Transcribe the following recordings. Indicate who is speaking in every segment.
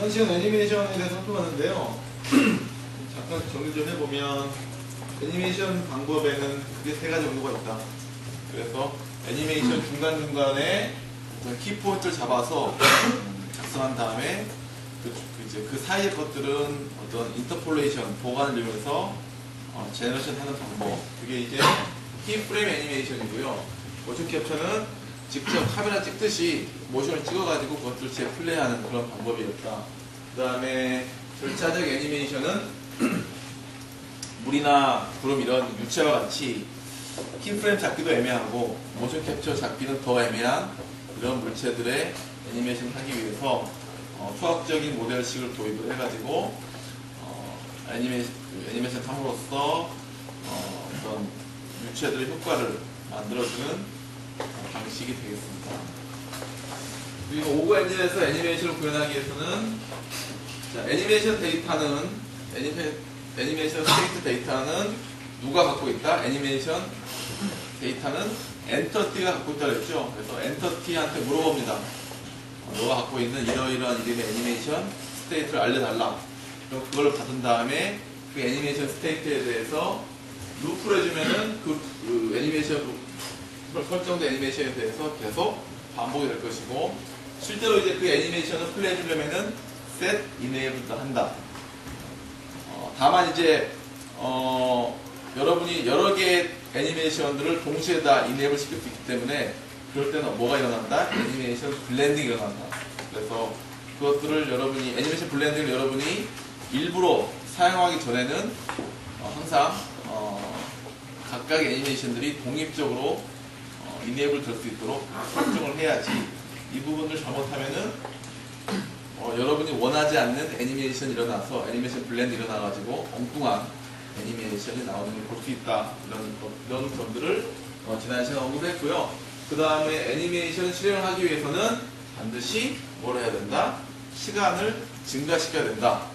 Speaker 1: 이번 시간 애니메이션에 대해서 살펴봤는데요. 잠깐 정리 좀 해보면 애니메이션 방법에는 크게 세 가지 정도가 있다. 그래서 애니메이션 중간중간에 키포인트를 잡아서 작성한 다음에 그 사이의 것들은 어떤 인터폴레이션, 보관을 이용해서 제너레이션 하는 방법. 그게 이제 키프레임 애니메이션이고요. 모션 캡처는 직접 카메라 찍듯이 모션을 찍어가지고 그것들을 재플레이하는 그런 방법이었다. 그 다음에 절차적 애니메이션은 물이나 구름 이런 유체와 같이 키프레임 잡기도 애매하고 모션 캡처 잡기는 더 애매한 이런 물체들의 애니메이션을 하기 위해서 수학적인 모델식을 도입을 해가지고 애니메이션 함으로써 어떤 유체들의 효과를 만들어주는 방식이 되겠습니다. 그리고 오브 엔진에서 애니메이션을 구현하기 위해서는 애니메이션 데이터는 애니메이션 스테이트 데이터는 누가 갖고 있다? 애니메이션 데이터는 엔터티가 갖고 있다고 했죠. 그래서 엔터티한테 물어봅니다. 너가 갖고 있는 이러이러한 이름의 애니메이션 스테이트를 알려달라. 그럼 그걸 받은 다음에 그 애니메이션 스테이트에 대해서 루프를 해주면은 그 애니메이션 설정된 애니메이션에 대해서 계속 반복이 될 것이고, 실제로 이제 그 애니메이션을 플레이 해주려면은 set enabled를 한다. 다만 이제 여러분이 여러 개의 애니메이션들을 동시에 다 enable 시킬 수 있기 때문에 그럴 때는 뭐가 일어난다? 애니메이션 블렌딩이 일어난다. 그래서 그것들을 여러분이 애니메이션 블렌딩을 여러분이 일부러 사용하기 전에는 항상 각각의 애니메이션들이 독립적으로 enable 될 수 있도록 설정을 해야지. 이 부분을 잘못하면은 여러분이 원하지 않는 애니메이션이 일어나서 애니메이션 블렌드 일어나가지고 엉뚱한 애니메이션이 나오는 걸 볼 수 있다. 이런 점들을 지난 시간에 언급했고요. 그 다음에 애니메이션 실행을 하기 위해서는 반드시 뭘 해야 된다? 시간을 증가시켜야 된다.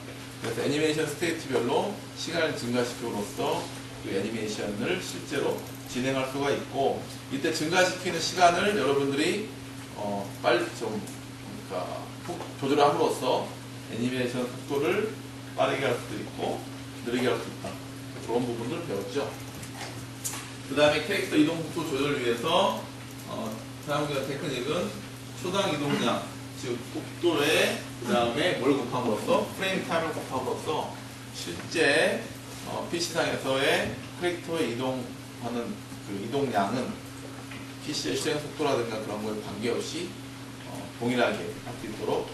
Speaker 1: 그래서 애니메이션 스테이트별로 시간을 증가시킴으로써 그 애니메이션을 실제로 진행할 수가 있고, 이때 증가시키는 시간을 여러분들이 빨리 좀 조절을 함으로써 애니메이션 속도를 빠르게 할 수도 있고 느리게 할 수 있다. 그런 부분들을 배웠죠. 그 다음에 캐릭터 이동 속도 조절을 위해서 사용되는 테크닉은 초당 이동량, 즉 속도에 그 다음에 뭘 곱함으로써 프레임 타임을 곱함으로써 실제 PC상에서의 캐릭터의 이동하는 그 이동량은 PC의 실행 속도라든가 그런 거에 관계없이 동일하게 할 수 있도록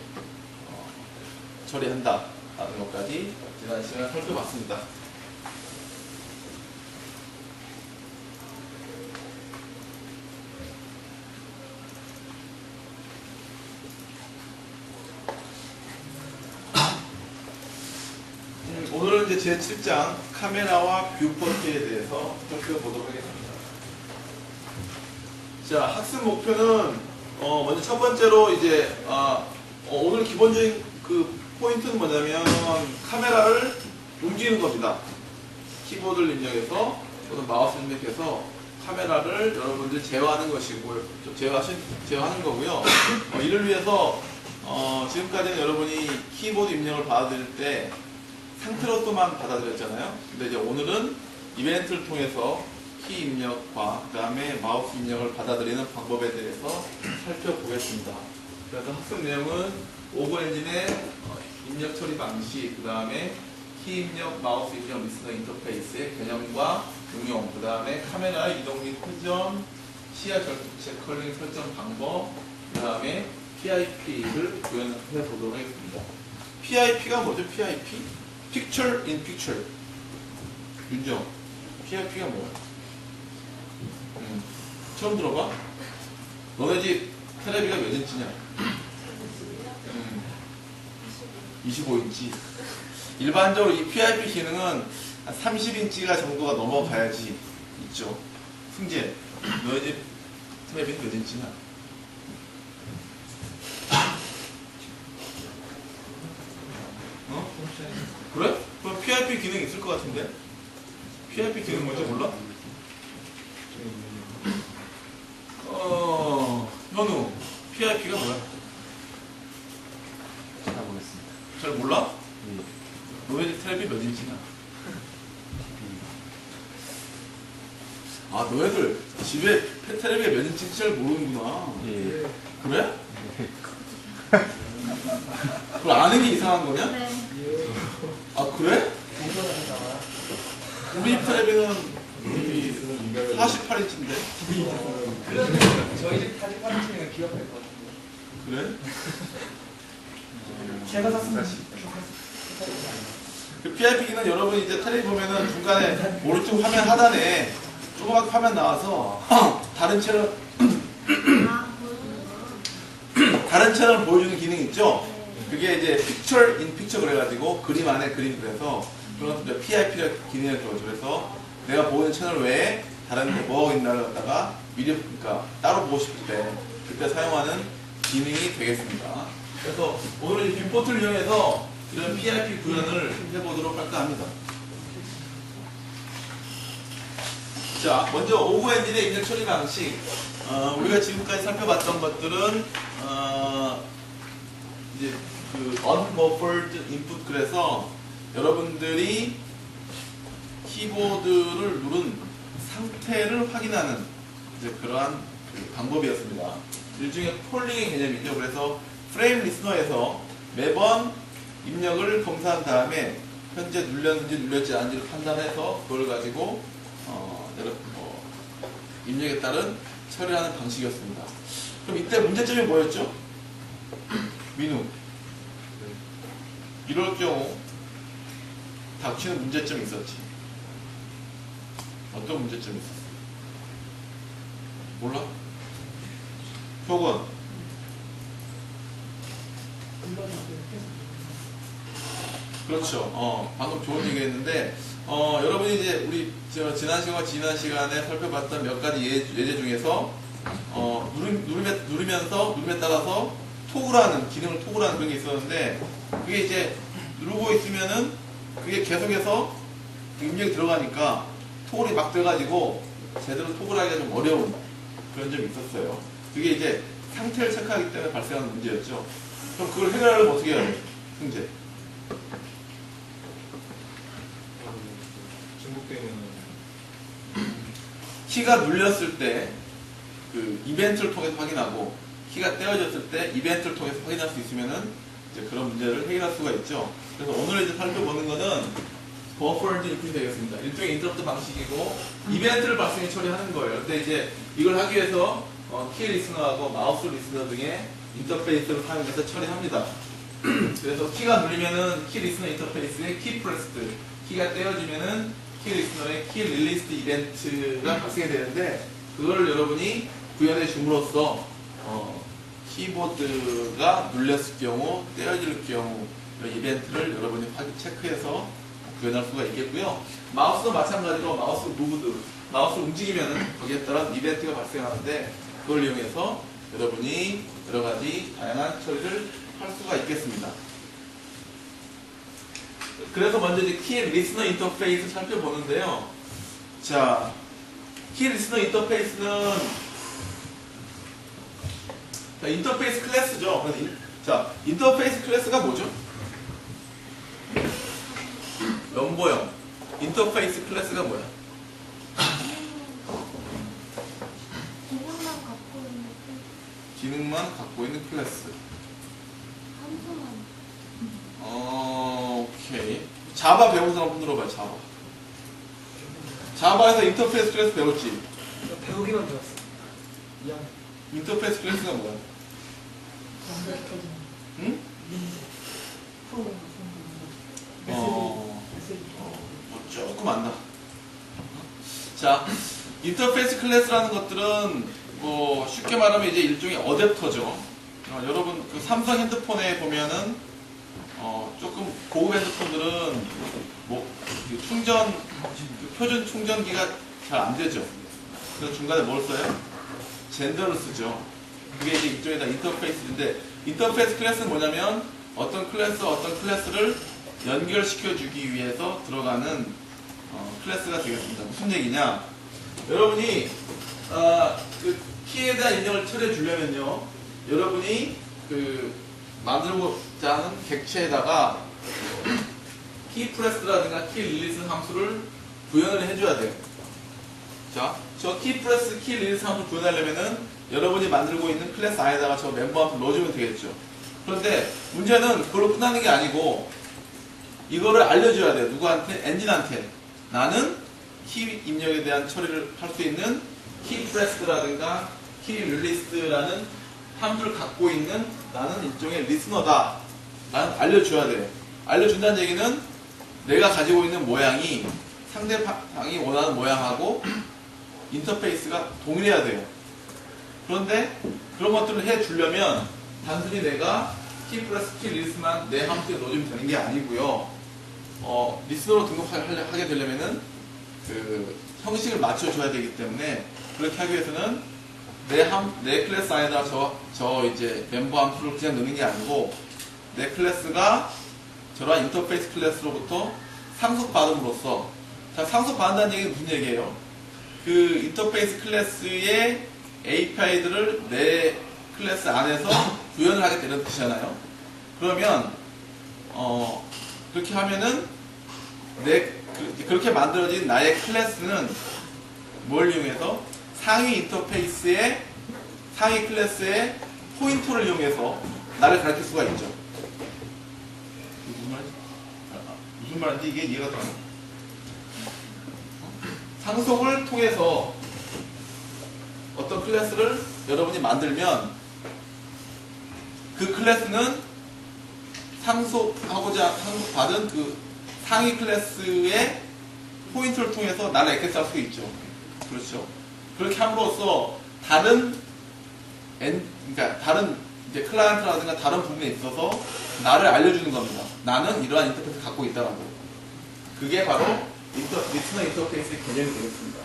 Speaker 1: 처리한다 라는 것까지 지난 시간에 살펴봤습니다. 오늘은 이제 제7장 카메라와 뷰포트에 대해서 살펴보도록 하겠습니다. 자, 학습 목표는 먼저 첫 번째로 이제 오늘 기본적인 그 포인트는 뭐냐면 카메라를 움직이는 겁니다. 키보드를 입력해서 또는 마우스를 입력해서 카메라를 여러분들이 제어하는 것이고요. 제어하는 거고요. 이를 위해서 지금까지는 여러분이 키보드 입력을 받아들일 때 상태로서만 받아들였잖아요. 근데 이제 오늘은 이벤트를 통해서 키 입력과 그 다음에 마우스 입력을 받아들이는 방법에 대해서 살펴보겠습니다. 그래서 학습 내용은 오브 엔진의 입력 처리 방식, 그 다음에 키 입력, 마우스 입력, 리스너 인터페이스의 개념과 응용, 그 다음에 카메라 이동 및 회전, 시야 절도체 컬링 설정 방법, 그 다음에 PIP를 구현해 보도록 하겠습니다. PIP가 뭐죠? PIP? Picture in Picture. 윤정, PIP가 뭐야? 처음 들어봐? 너네 집 테레비가 몇 인치냐? 25인치. 일반적으로 이 PIP 기능은 한 30인치가 정도가 넘어가야지 있죠. 승재, 너네 집 테레비는 몇 인치냐? 그래? 그럼 PIP 기능이 있을 것 같은데? PIP 기능 뭔지 몰라? 현우, PIP가 뭐야?
Speaker 2: 찾아보겠습니다.
Speaker 1: 잘 몰라? 너네 집 텔레비 몇 인치냐? 아, 너희들 집에 텔레비가 몇 인치인지 잘 모르는구나.
Speaker 2: 예.
Speaker 1: 그래? 그걸 아는 게 이상한 거냐?
Speaker 3: 네.
Speaker 1: 아, 그래? 우리 집 텔레비는 48인치인데.
Speaker 4: 저희 집 48인치면 기억할 것 같은데.
Speaker 1: 그래?
Speaker 4: 제가 샀습니다.
Speaker 1: 그 PIP기는 여러분이 이제 텔레비 보면은 중간에 오른쪽 화면 하단에 조그맣게 화면 나와서 다른 채널
Speaker 3: 아, 보여주는
Speaker 1: 다른 채널 보여주는 기능 있죠? 그게 이제 픽처 인 픽처 그래가지고 그림 안에 그림 그래서 그런 것도 이제 PIP가 기능을 들어줘. 그래서 내가 보는 채널 외에 다른 데 뭐가 있나를 갖다가 미리 그러니까 따로 보고 싶을 때 그때 사용하는 기능이 되겠습니다. 그래서 오늘 이 뷰포트를 이용해서 이런 PIP 구현을 해보도록 할까 합니다. 자, 먼저 오브 엔진의 입력 처리 방식. 우리가 지금까지 살펴봤던 것들은 이제 그 unbuffered input 그래서 여러분들이 키보드를 누른 상태를 확인하는 이제 그러한 그 방법이었습니다. 일종의 폴링의 개념이죠. 그래서 프레임 리스너에서 매번 입력을 검사한 다음에 현재 눌렸는지 눌렸지 않은지를 판단해서 그걸 가지고 입력에 따른 처리하는 방식이었습니다. 그럼 이때 문제점이 뭐였죠? 민우. 이럴 경우 닥치는 문제점이 있었지. 어떤 문제점이 있었어? 몰라? 표건. 그렇죠. 방금 좋은 얘기 했는데, 여러분이 이제 우리 지난 시간에 살펴봤던 몇 가지 예제 중에서, 누름에 따라서 토글하는, 기능을 토글하는 그런 게 있었는데, 그게 이제 누르고 있으면은, 그게 계속해서 입력이 들어가니까, 토글이 막 돼가지고, 제대로 토글하기가 좀 어려운 그런 점이 있었어요. 그게 이제 상태를 체크하기 때문에 발생하는 문제였죠. 그럼 그걸 해결하려면 어떻게 해야 돼? 승재. 키가 눌렸을 때 그 이벤트를 통해서 확인하고 키가 떼어졌을 때 이벤트를 통해서 확인할 수 있으면은 이제 그런 문제를 해결할 수가 있죠. 그래서 오늘 이제 살펴보는 거는 버퍼드 인풋이 되겠습니다. 일종의 인터럽트 방식이고 이벤트를 발생해 처리하는 거예요. 근데 이제 이걸 하기 위해서 키 리스너하고 마우스 리스너 등의 인터페이스를 사용해서 처리합니다. 그래서 키가 눌리면은 키 리스너 인터페이스에 키 프레스드, 키가 떼어지면은 키 리스너의 키 릴리스트 이벤트가 발생이 되는데 그걸 여러분이 구현해 줌으로써 키보드가 눌렸을 경우, 떼어질 경우 이런 이벤트를 여러분이 체크해서 구현할 수가 있겠고요. 마우스도 마찬가지로 마우스 무브드, 마우스를 움직이면은 거기에 따른 이벤트가 발생하는데 그걸 이용해서 여러분이 여러 가지 다양한 처리를 할 수가 있겠습니다. 그래서 먼저 이제 키 리스너 인터페이스 살펴보는데요. 자, 키 리스너 인터페이스는 자, 인터페이스 클래스죠. 자, 인터페이스 클래스가 뭐죠? 연보형 인터페이스 클래스가 뭐야? 기능만 갖고 있는 클래스. 오케이. 자바 배운 사람 손 들어봐요. 자바. 자바에서 인터페이스 클래스 배웠지?
Speaker 4: 배우기만 배웠어. 미안.
Speaker 1: 인터페이스 클래스가 뭐야? 응? 조금 안다. 자, 인터페이스 클래스라는 것들은 뭐 쉽게 말하면 이제 일종의 어댑터죠. 여러분 그 삼성 핸드폰에 보면은 조금 고급 핸드폰들은 뭐 충전 표준 충전기가 잘 안 되죠. 그래서 중간에 뭘 써요? 젠더를 쓰죠. 그게 이제 일종의 다 인터페이스인데 인터페이스 클래스는 뭐냐면 어떤 클래스를 연결시켜주기 위해서 들어가는 클래스가 되겠습니다. 무슨 얘기냐? 여러분이 그 키에 대한 입력을 처리해 주려면요, 여러분이 그 만들고자 하는 객체에다가 키프레스라든가 키릴리스 함수를 구현을 해줘야 돼요. 자, 저 키프레스, 키릴리스 함수를 구현하려면은 여러분이 만들고 있는 클래스 안에다가 저 멤버 함수 넣어주면 되겠죠. 그런데 문제는 그걸로 끝나는 게 아니고 이거를 알려줘야 돼요. 누구한테? 엔진한테. 나는 키 입력에 대한 처리를 할 수 있는 키프레스라든가 키릴리스라는 함수를 갖고 있는 나는 일종의 리스너다. 라는 알려줘야 돼요. 알려준다는 얘기는 내가 가지고 있는 모양이 상대방이 원하는 모양하고 인터페이스가 동일해야 돼요. 그런데 그런 것들을 해주려면 단순히 내가 키프레스, 키릴리스만 내 함수에 넣어주면 되는 게 아니고요. 리스너로 등록하게 되려면은 그 형식을 맞춰줘야 되기 때문에 그렇게 하기 위해서는 내 클래스 안에다 저 이제 멤버 함수를 그냥 넣는 게 아니고 내 클래스가 저러한 인터페이스 클래스로부터 상속받음으로써 자, 상속받는다는 얘기는 무슨 얘기예요? 그 인터페이스 클래스의 API들을 내 클래스 안에서 구현을 하게 되는 뜻이잖아요. 그러면 그렇게 하면은 그렇게 만들어진 나의 클래스는 뭘 이용해서 상위 클래스의 포인터를 이용해서 나를 가르칠 수가 있죠. 무슨 말인지 이게 이해가 되나요? 상속을 통해서 어떤 클래스를 여러분이 만들면 그 클래스는 상속받은 그 상위 클래스의 포인트를 통해서 나를 액세스할 수 있죠. 그렇죠. 그렇게 함으로써 다른 이제 클라이언트라든가 다른 부분에 있어서 나를 알려주는 겁니다. 나는 이러한 인터페이스를 갖고 있다라고. 그게 바로 리스너 인터페이스의 개념이 되겠습니다.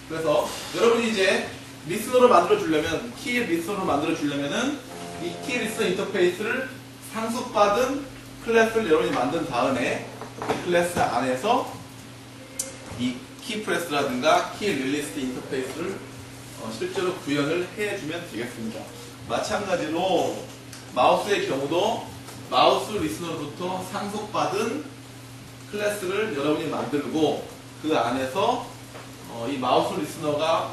Speaker 1: 그래서 여러분이 이제 리스너를 만들어주려면, 키 리스너를 만들어주려면은 이 키 리스너 인터페이스를 상속받은 클래스를 여러분이 만든 다음에 이 클래스 안에서 이 키프레스라든가 키 릴리스 인터페이스를 실제로 구현을 해주면 되겠습니다. 마찬가지로 마우스의 경우도 마우스 리스너로부터 상속받은 클래스를 여러분이 만들고 그 안에서 이 마우스 리스너의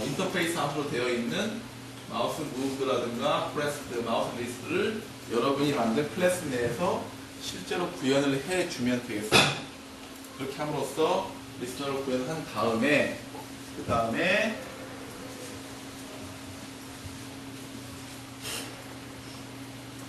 Speaker 1: 인터페이스 함수로 되어 있는 마우스 무브라든가 프레스드, 마우스 리스트를 여러분이 만든 클래스 내에서 실제로 구현을 해주면 되겠습니다. 그렇게 함으로써 리스너를 구현한 다음에 그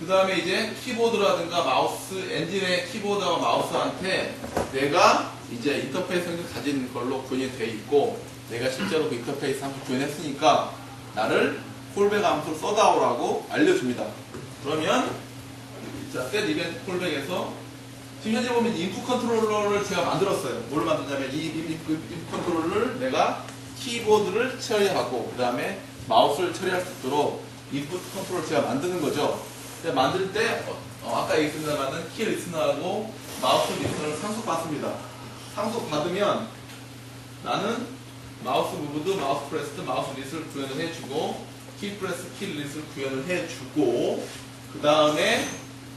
Speaker 1: 다음에 이제 키보드라든가 마우스, 엔진의 키보드와 마우스한테 내가 이제 인터페이스 형식을 가진 걸로 구현이 되어 있고 내가 실제로 그 인터페이스 함수 구현했으니까 나를 콜백 함수를 써다오라고 알려줍니다. 그러면 자, set event 콜백에서 지금 현재 보면 인풋 컨트롤러를 제가 만들었어요. 뭘 만드냐면 이 인풋 컨트롤러를 내가 키보드를 처리하고 그 다음에 마우스를 처리할 수 있도록 인풋 컨트롤을 제가 만드는 거죠. 만들 때 아까 얘기했습니다만은 키 리스너하고 마우스 리스너를 상속받습니다. 상속받으면 나는 마우스 무브드, 마우스 프레스트, 마우스 리스를 구현을 해주고 키 프레스, 키 리스를 구현을 해주고 그 다음에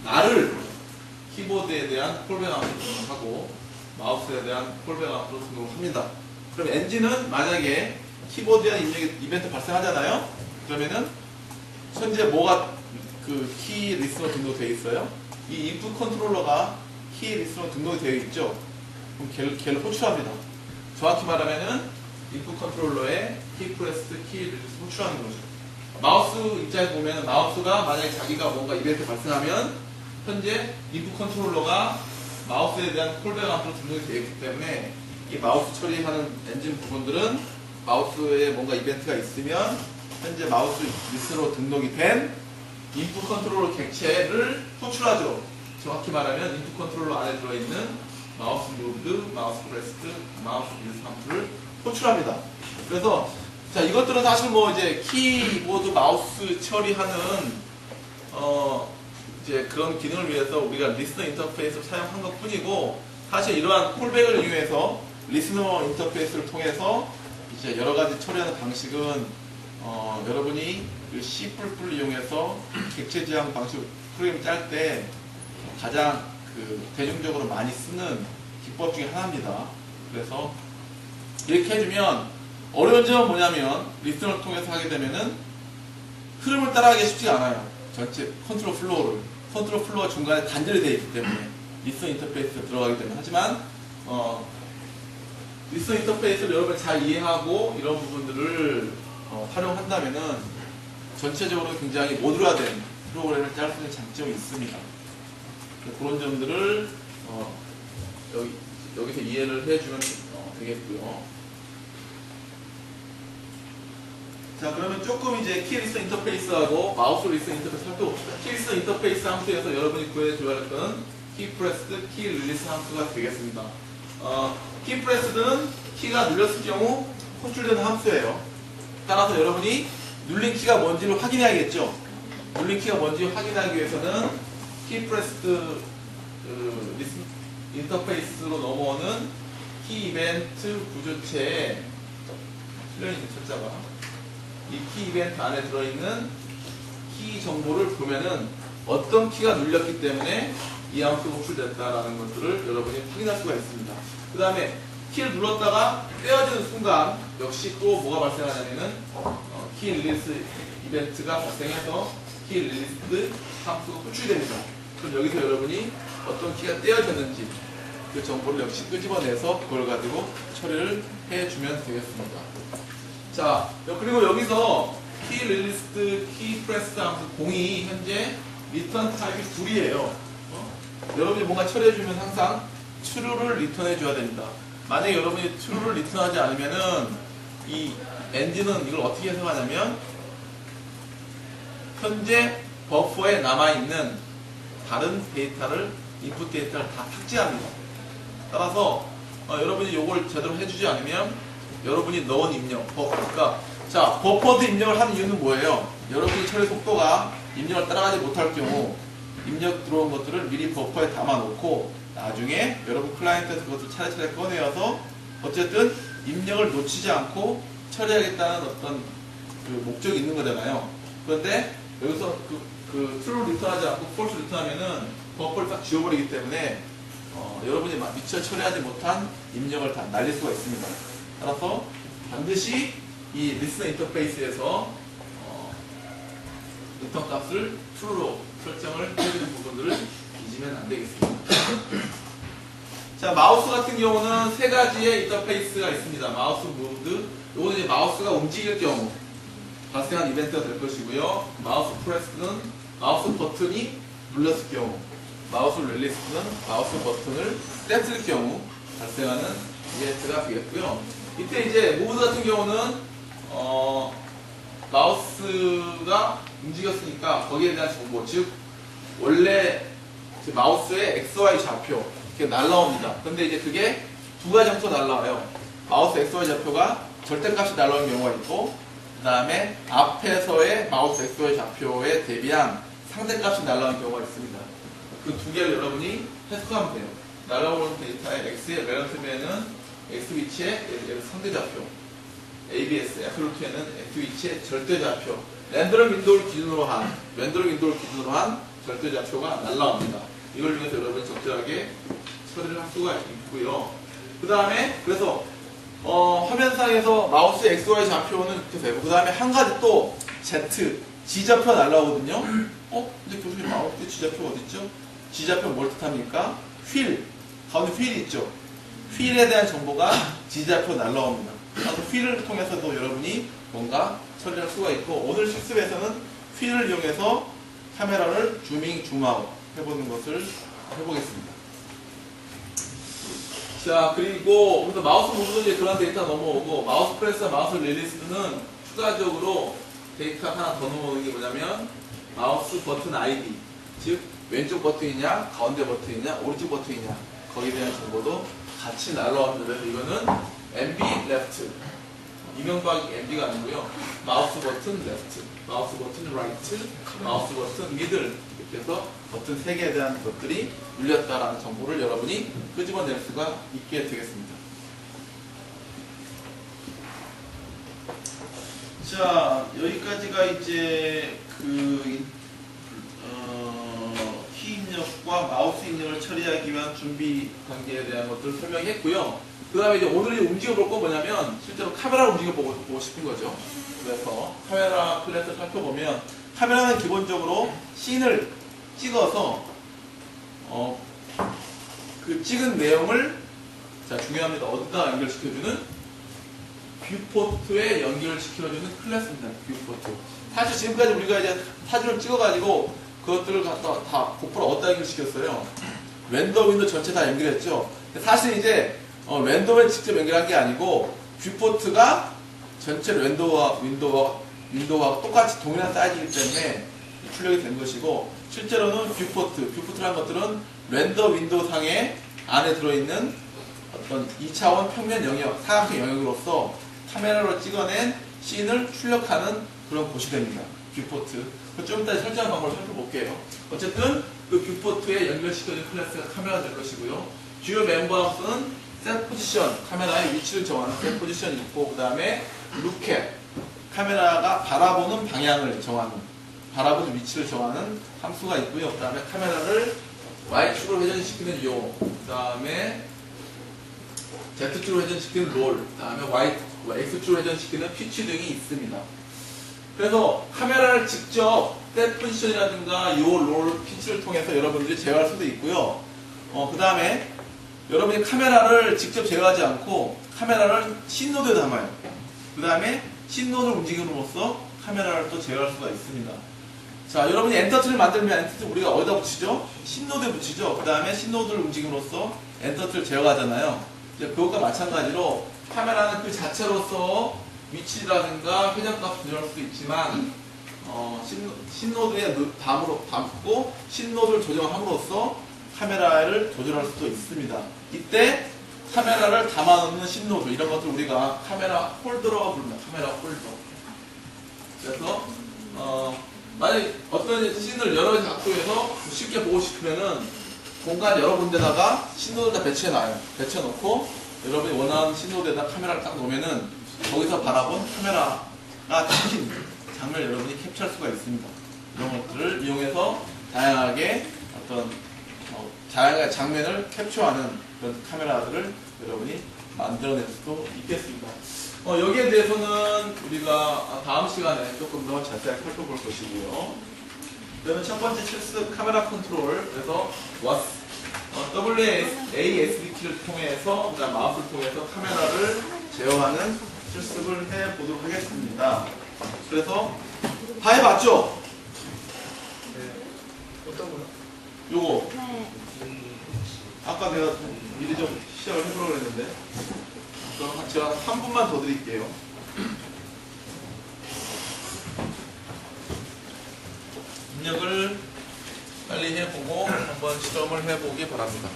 Speaker 1: 나를 키보드에 대한 콜백 함수로 등록하고 마우스에 대한 콜백 함수로 등록을 합니다. 그럼 엔진은 만약에 키보드에 입력이 이벤트 발생하잖아요. 그러면은 현재 뭐가 그 키 리스너 등록되어 있어요. 이 인풋 컨트롤러가 키 리스너 등록이 되어 있죠. 그럼 걔를 호출합니다. 정확히 말하면은 인풋 컨트롤러에 키 프레스, 키 리스를 호출하는 거죠. 마우스 입장에서 보면 마우스가 만약에 자기가 뭔가 이벤트 발생하면 현재 인풋 컨트롤러가 마우스에 대한 콜백 함수로 등록이 되어 있기 때문에 이 마우스 처리하는 엔진 부분들은 마우스에 뭔가 이벤트가 있으면 현재 마우스 리스로 등록이 된 인풋 컨트롤러 객체를 호출하죠. 정확히 말하면 인풋 컨트롤러 안에 들어있는 마우스 무브드, 마우스 프레스트, 마우스 리스 함수를 호출합니다. 그래서 자 이것들은 사실 뭐 이제 키보드 마우스 처리하는 이제 그런 기능을 위해서 우리가 리스너 인터페이스를 사용한 것 뿐이고 사실 이러한 콜백을 이용해서 리스너 인터페이스를 통해서 이제 여러 가지 처리하는 방식은 여러분이 그 C++ 이용해서 객체 지향 방식 프로그램 짤 때 가장 그 대중적으로 많이 쓰는 기법 중에 하나입니다. 그래서 이렇게 해주면 어려운 점은 뭐냐면 리스너를 통해서 하게 되면은 흐름을 따라가기 쉽지 않아요. 전체 컨트롤 플로어가 중간에 단절이 되어 있기 때문에 리스너 인터페이스가 들어가기 때문에. 하지만 리스너 인터페이스를 여러분이 잘 이해하고 이런 부분들을 활용한다면은 전체적으로 굉장히 모듈화된 프로그램을 짤 수 있는 장점이 있습니다. 그런 점들을 여기서 이해를 해주면 되겠고요. 자, 그러면 조금 이제 키 리스너 인터페이스하고 마우스 리스너 인터페이스 살펴봅시다. 키 리스너 인터페이스 함수에서 여러분이 구해줘야 할 것은 키 프레스드, 키 릴리스 함수가 되겠습니다. 키 프레스드는 키가 눌렸을 경우 호출되는 함수예요. 따라서 여러분이 눌린 키가 뭔지를 확인해야겠죠. 눌린 키가 뭔지 확인하기 위해서는 키 프레스드 인터페이스로 넘어오는 키 이벤트 구조체에 실려있는 철자가 이 키 이벤트 안에 들어있는 키 정보를 보면은 어떤 키가 눌렸기 때문에 이 함수가 호출됐다라는 것들을 여러분이 확인할 수가 있습니다. 그 다음에 키를 눌렀다가 떼어지는 순간 역시 또 뭐가 발생하냐면은 키 릴리스 이벤트가 발생해서 키 릴리스 함수가 호출됩니다. 그럼 여기서 여러분이 어떤 키가 떼어졌는지 그 정보를 역시 끄집어내서 그걸 가지고 처리를 해주면 되겠습니다. 자, 그리고 여기서 키 릴리스트, 키 프레스트 함수 공이 현재 리턴 타입이 둘이에요. 여러분이 뭔가 처리해주면 항상 true를 리턴해줘야 됩니다. 만약에 여러분이 true를 리턴하지 않으면은 이 엔진은 이걸 어떻게 해석하냐면 현재 버퍼에 남아있는 다른 데이터를, 인풋 데이터를 다 삭제합니다. 따라서 여러분이 이걸 제대로 해주지 않으면 여러분이 넣은 입력, 그러니까 자, 버퍼드 입력을 하는 이유는 뭐예요? 여러분이 처리 속도가 입력을 따라가지 못할 경우 입력 들어온 것들을 미리 버퍼에 담아놓고 나중에 여러분 클라이언트에서 그것을 차례차례 꺼내어서 어쨌든 입력을 놓치지 않고 처리하겠다는 어떤 그 목적이 있는 거잖아요. 그런데 여기서 그 true를 리턴하지 않고 false 리턴하면은 버퍼를 딱 지워버리기 때문에 여러분이 미처 처리하지 못한 입력을 다 날릴 수가 있습니다. 따라서 반드시 이 리스너 인터페이스에서 리턴 값을 true로 설정을 해주는 부분들을 잊으면 안 되겠습니다. 자, 마우스 같은 경우는 세 가지의 인터페이스가 있습니다. 마우스 무브드, 요거는 이제 마우스가 움직일 경우 발생한 이벤트가 될 것이고요. 마우스 프레스는 마우스 버튼이 눌렸을 경우, 마우스 릴리스는 마우스 버튼을 뗐을 경우 발생하는 이벤트가 되겠고요. 이때 이제 무브드 같은 경우는 마우스가 움직였으니까 거기에 대한 정보, 즉 원래 마우스의 XY 좌표 이렇게 날라옵니다. 근데 이제 그게 두 가지 형태로 날라와요. 마우스 XY 좌표가 절대값이 날라오는 경우가 있고, 그 다음에 앞에서의 마우스 XY 좌표에 대비한 상대값이 날라오는 경우가 있습니다. 그 두 개를 여러분이 해석하면 돼요. 날라오는 데이터의 X의 렐러티브에는 X 위치의 상대 좌표, ABS, 애플루트에는 X 위치의 절대 좌표, 랜드럼 윈도우를 기준으로 한 절대 좌표가 날라옵니다. 이걸 통해서 여러분이 적절하게 처리를 할 수가 있고요. 그 다음에 그래서 화면상에서 마우스 XY 좌표는 이렇게 되고, 그 다음에 한 가지 또 Z, G좌표가 날라오거든요. 근데 교수님 마우스 G좌표가 어딨죠? G좌표는 뭘 뜻합니까? 휠, 가운데 휠이 있죠? 휠에 대한 정보가 G좌표로 날라옵니다. 그래서 휠을 통해서도 여러분이 뭔가 처리할 수가 있고, 오늘 실습에서는 휠을 이용해서 카메라를 줌인, 줌아웃 해보는 것을 해보겠습니다. 자, 그리고 그래서 마우스 무브도 이제 그런 데이터 넘어오고, 마우스 프레스와 마우스 릴리스는 추가적으로 데이터 하나 더 넘어오는 게 뭐냐면 마우스 버튼 아이디, 즉 왼쪽 버튼이냐 가운데 버튼이냐 오른쪽 버튼이냐 거기에 대한 정보도 같이 날라옵니다. 그래서 이거는 MB 레프트, 이명박이 MB가 아니고요. 마우스 버튼 레프트, 마우스 버튼 라이트, 마우스 버튼 미들, 이렇게 해서 버튼 3개에 대한 것들이 눌렸다라는 정보를 여러분이 끄집어낼 수가 있게 되겠습니다. 자, 여기까지가 이제 키 입력과 마우스 입력을 처리하기 위한 준비 단계에 대한 것들을 설명했고요. 그 다음에 이제 오늘 움직여볼 건 뭐냐면 실제로 카메라를 움직여보고 싶은 거죠. 그래서 카메라 클래스를 살펴보면 카메라는 기본적으로 씬을 찍어서 그 찍은 내용을 자 중요합니다. 어디다 연결시켜주는 뷰포트에 연결시켜주는 클래스입니다. 뷰포트. 사실 지금까지 우리가 이제 사진을 찍어가지고 그것들을 갖다 다 고프로 어디다 연결시켰어요? 렌더 윈도 전체 다 연결했죠. 사실 이제 렌더에 직접 연결한 게 아니고 뷰포트가 전체 렌더와 윈도우와 똑같이 동일한 사이즈이기 때문에 출력이 된 것이고 실제로는 뷰포트라는 것들은 렌더 윈도우 상에 안에 들어있는 어떤 2차원 평면 영역, 사각형 영역으로서 카메라로 찍어낸 씬을 출력하는 그런 곳이 됩니다. 뷰포트. 좀 이따 설정한 방법을 살펴볼게요. 어쨌든 그 뷰포트에 연결시켜준 클래스가 카메라가 될 것이고요. 주요 멤버 함수는 셋 포지션, 카메라의 위치를 정하는 셋 포지션이 있고, 그 다음에 룩캡, 카메라가 바라보는 방향을 정하는, 바라보는 위치를 정하는 함수가 있고요. 그 다음에 카메라를 Y축으로 회전시키는 요, 그 다음에 Z축으로 회전시키는 롤, 그 다음에 X축으로 회전시키는 피치 등이 있습니다. 그래서 카메라를 직접 셋 포지션이라든가 요 롤 피치를 통해서 여러분들이 제어할 수도 있고요. 그 다음에 여러분이 카메라를 직접 제어하지 않고 카메라를 씬노드에 담아요. 그 다음에 씬노드를 움직임으로써 카메라를 또 제어할 수가 있습니다. 자, 여러분이 엔터트를 만들면 엔터트 우리가 어디다 붙이죠? 씬노드에 붙이죠. 그 다음에 씬노드를 움직임으로써 엔터트를 제어하잖아요. 이제 그것과 마찬가지로 카메라는 그 자체로서 위치라든가 회전값을 조절할 수도 있지만 씬노드에 담고 씬노드를 조정함으로써 카메라를 조절할 수도 있습니다. 이때 카메라를 담아놓는 씬노드 이런 것들 우리가 카메라 홀더라고 부릅니다. 카메라 홀더. 그래서 만약에 어떤 씬을 여러 가지 각도에서 쉽게 보고 싶으면은 공간 여러 군데다가 씬노드를 다 배치해놔요. 배치해놓고 여러분이 원하는 씬노드에다 카메라를 딱 놓으면은 거기서 바라본 카메라가 찍힌 장면을 여러분이 캡처할 수가 있습니다. 이런 것들을 이용해서 다양하게 어떤 다양한 장면을 캡처하는 그런 카메라들을 여러분이 만들어낼 수도 있겠습니다. 여기에 대해서는 우리가 다음 시간에 조금 더 자세하게 살펴볼 것이고요. 그러면 첫 번째 실습 카메라 컨트롤, 그래서 WASD 키를 통해서, 그다음 마우스를 통해서 카메라를 제어하는 실습을 해보도록 하겠습니다. 그래서 다 해봤죠?
Speaker 4: 네. 어떤 거요?
Speaker 1: 요거
Speaker 3: 네.
Speaker 1: 아까 내가 미리 좀 시작을 해보려고 했는데 그럼 제가 3분만 더 드릴게요. 입력을 빨리 해보고 한번 실험을 해보기 바랍니다.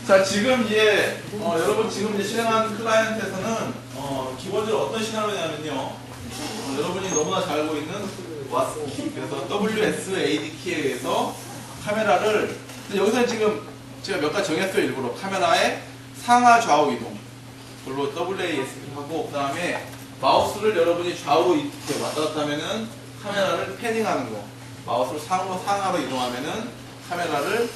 Speaker 1: 자, 지금 이제 여러분 지금 이제 실행한 클라이언트에서는 기본적으로 어떤 시나리오냐면요. 여러분이 너무나 잘 알고 있는 WASD, 그래서 WSAD 키에 의해서 카메라를, 여기서는 지금 제가 몇 가지 정했어요. 일부러 카메라의 상하 좌우 이동, 그걸로 WASD를 하고, 그 다음에 마우스를 여러분이 좌우로 이렇게 왔다 갔다 하면은 카메라를 패닝하는 거, 마우스를 상하로 이동하면은 카메라를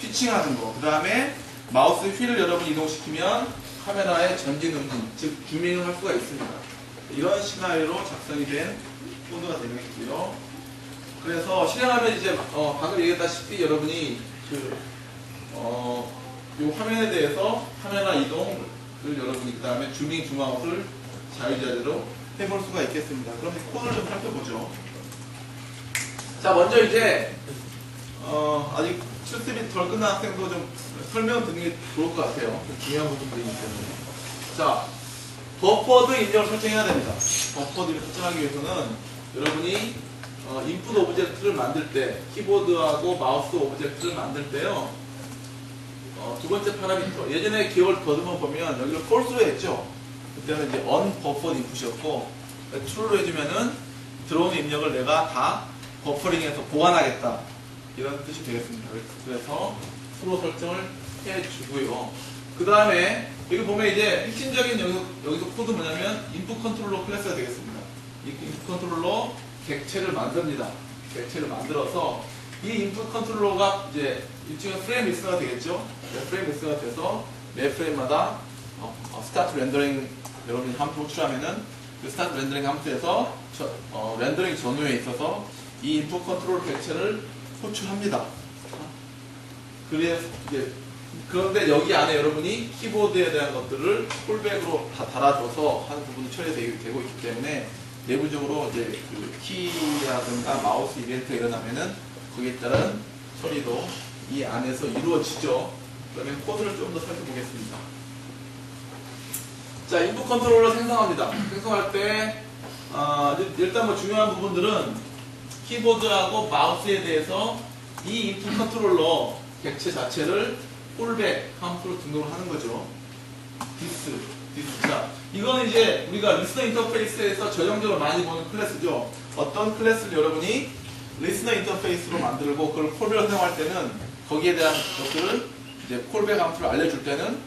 Speaker 1: 피칭하는 거, 그 다음에 마우스 휠을 여러분이 이동시키면 카메라의 전진 음진, 즉 줌밍을 할 수가 있습니다. 이런 시나리오로 작성이 된 코드가 되겠고요. 그래서 실행하면 이제 방금 얘기했다시피 여러분이 이 화면에 대해서 카메라 이동을 여러분이 그 다음에 줌밍, 줌아웃을 자유자재로 해볼 수가 있겠습니다. 그럼 코드를 좀 살펴보죠. 자, 먼저 이제 아직 실습이 덜 끝난 학생도 좀 설명 듣는 게 좋을 것 같아요. 중요한 부분들이기 때문에. 자, 버퍼드 입력을 설정해야 됩니다. 버퍼드를 설정하기 위해서는 여러분이 인풋 오브젝트를 만들 때, 키보드하고 마우스 오브젝트를 만들 때요, 두 번째 파라미터. 예전에 기억을 더듬어 보면 여기를 false로 했죠. 그때는 이제 unbuffered input이었고 true로 해주면은 들어오는 입력을 내가 다 버퍼링해서 보관하겠다. 이런 뜻이 되겠습니다. 그래서 true로 설정을 해주고요. 그 다음에 여기 보면 이제 핵심적인 여기서 코드 뭐냐면 input 컨트롤러 클래스가 되겠습니다. 이 input 컨트롤러 객체를 만듭니다. 객체를 만들어서 이 인풋 컨트롤러가 이제 일종의 프레임 리스너가 되겠죠. 프레임 리스너가 돼서 매 프레임마다 스타트 렌더링 여러분이 함수 호출하면은 그 스타트 렌더링 함수에서 렌더링 전후에 있어서 이 인풋 컨트롤 객체를 호출합니다. 그런데 여기 안에 여러분이 키보드에 대한 것들을 콜백으로 다 달아줘서 하는 부분이 처리되고 있기 때문에 내부적으로 이제 그 키라든가 마우스 이벤트가 일어나면은 거기에 따른 처리도 이 안에서 이루어지죠. 그러면 코드를 좀 더 살펴보겠습니다. 자, 인풋 컨트롤러 생성합니다. 생성할 때 일단 뭐 중요한 부분들은 키보드하고 마우스에 대해서 이 인풋 컨트롤러 객체 자체를 콜백 함수로 등록을 하는 거죠. 디스. 자, 이건 이제 우리가 리스너 인터페이스에서 전형적으로 많이 보는 클래스죠. 어떤 클래스를 여러분이 리스너 인터페이스로 만들고 그걸 콜백을 사용할 때는 거기에 대한 것들을 이제 콜백 함수를 알려줄 때는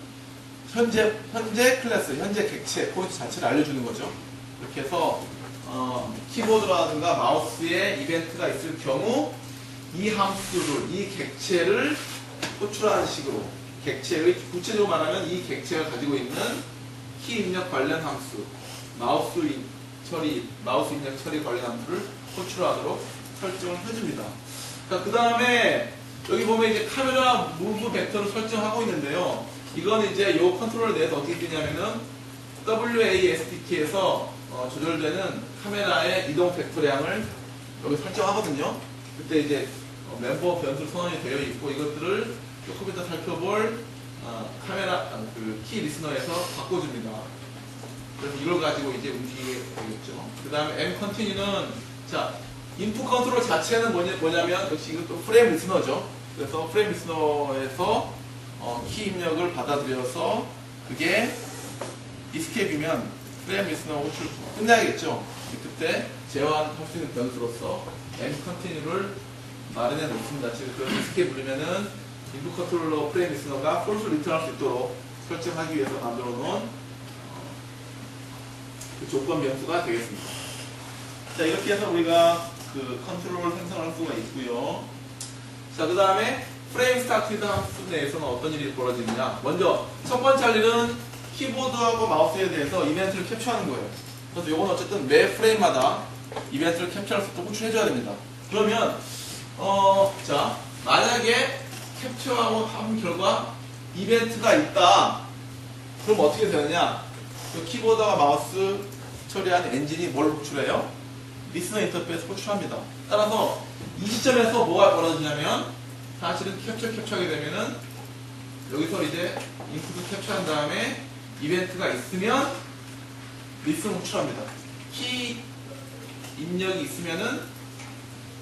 Speaker 1: 현재 클래스, 현재 객체 포인트 자체를 알려주는 거죠. 이렇게 해서 키보드라든가 마우스에 이벤트가 있을 경우 이 함수를, 이 객체를 호출하는 식으로 객체의 구체적으로 말하면 이 객체가 가지고 있는 키 입력 관련 함수, 마우스 입력 처리 관련 함수를 호출하도록 설정을 해줍니다. 그 다음에 여기 보면 이제 카메라 무브 벡터를 설정하고 있는데요. 이건 이제 이 컨트롤에 대해서 어떻게 뜨냐면은 WASDK에서 조절되는 카메라의 이동 벡터량을 여기 설정하거든요. 그때 이제 멤버 변수 선언이 되어 있고 이것들을 조금 이따 살펴볼 카메라 키 리스너에서 바꿔줍니다. 그래서 이걸 가지고 이제 움직이게 되겠죠. 그 다음에 M 컨티뉴는 자 인풋 컨트롤 자체는 뭐냐면 역시 이것도 프레임 리스너죠. 그래서 프레임 리스너에서 키 입력을 받아들여서 그게 이스케이프이면 프레임 리스너 호출 끝나야겠죠. 그때 제어할 수 있는 변수로서 M 컨티뉴를 마련해 놓습니다. 지금 그래서 이스케이프 누르면은 인풋 컨트롤러 프레임 리스너가 폴스 리턴할 수 있도록 설정하기 위해서 만들어 놓은 그 조건 변수가 되겠습니다. 자, 이렇게 해서 우리가 그 컨트롤을 생성할 수가 있고요. 자, 그 다음에 프레임 스타트 함수 내에서는 어떤 일이 벌어지느냐. 먼저 첫 번째 할 일은 키보드하고 마우스에 대해서 이벤트를 캡처하는 거예요. 그래서 이건 어쨌든 매 프레임마다 이벤트를 캡처할 수 있도록 호출해줘야 됩니다. 그러면 자, 만약에 캡처하고 한 결과 이벤트가 있다. 그럼 어떻게 되느냐? 그 키보드와 마우스 처리한 엔진이 뭘 호출해요? 리스너 인터페이스 호출합니다. 따라서 이 시점에서 뭐가 벌어지냐면 사실은 캡처하게 되면은 여기서 이제 인풋을 캡처한 다음에 이벤트가 있으면 리스너 호출합니다. 키 입력이 있으면은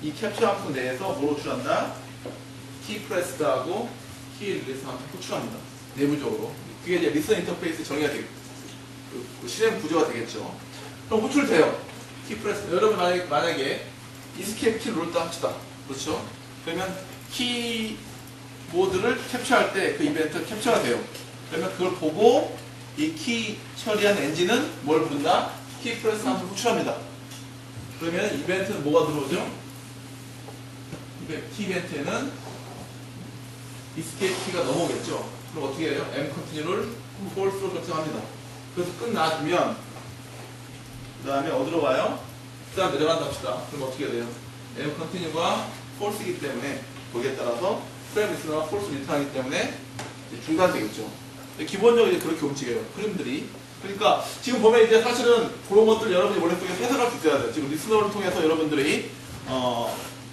Speaker 1: 이 캡처 함수 내에서 뭘 호출한다? 키 프레스드하고 키 릴리스 함수 호출합니다. 내부적으로. 그게 이제 리스너 인터페이스 정의가 되겠죠. 그 실행 구조가 되겠죠. 그럼 호출돼요. 키 프레스. 여러분 만약에 이스케이프 키를 눌렀다 합시다. 그렇죠? 그러면 키보드를 캡처할 때 그 이벤트 캡처가 돼요. 그러면 그걸 보고 이 키 처리한 엔진은 뭘 부른다? 키 프레스 함수를 호출합니다. 그러면 이벤트는 뭐가 들어오죠? 키 이벤트에는 이스케이프 키가 넘어오겠죠. 그럼 어떻게 해요? M 컨티뉴를 false로 결정합니다. 그래서 끝나주면 그 다음에 어디로 가요? 그 다음 내려간다 합시다. 그럼 어떻게 돼요? M 컨티뉴가 false이기 때문에 거기에 따라서 프레임 리스너가 false 리턴하기 때문에 중단되겠죠. 기본적으로 이제 그렇게 움직여요. 흐름들이. 그러니까 지금 보면 이제 사실은 그런 것들 여러분이 머릿속에 해석할 수 있어야 돼요. 지금 리스너를 통해서 여러분들이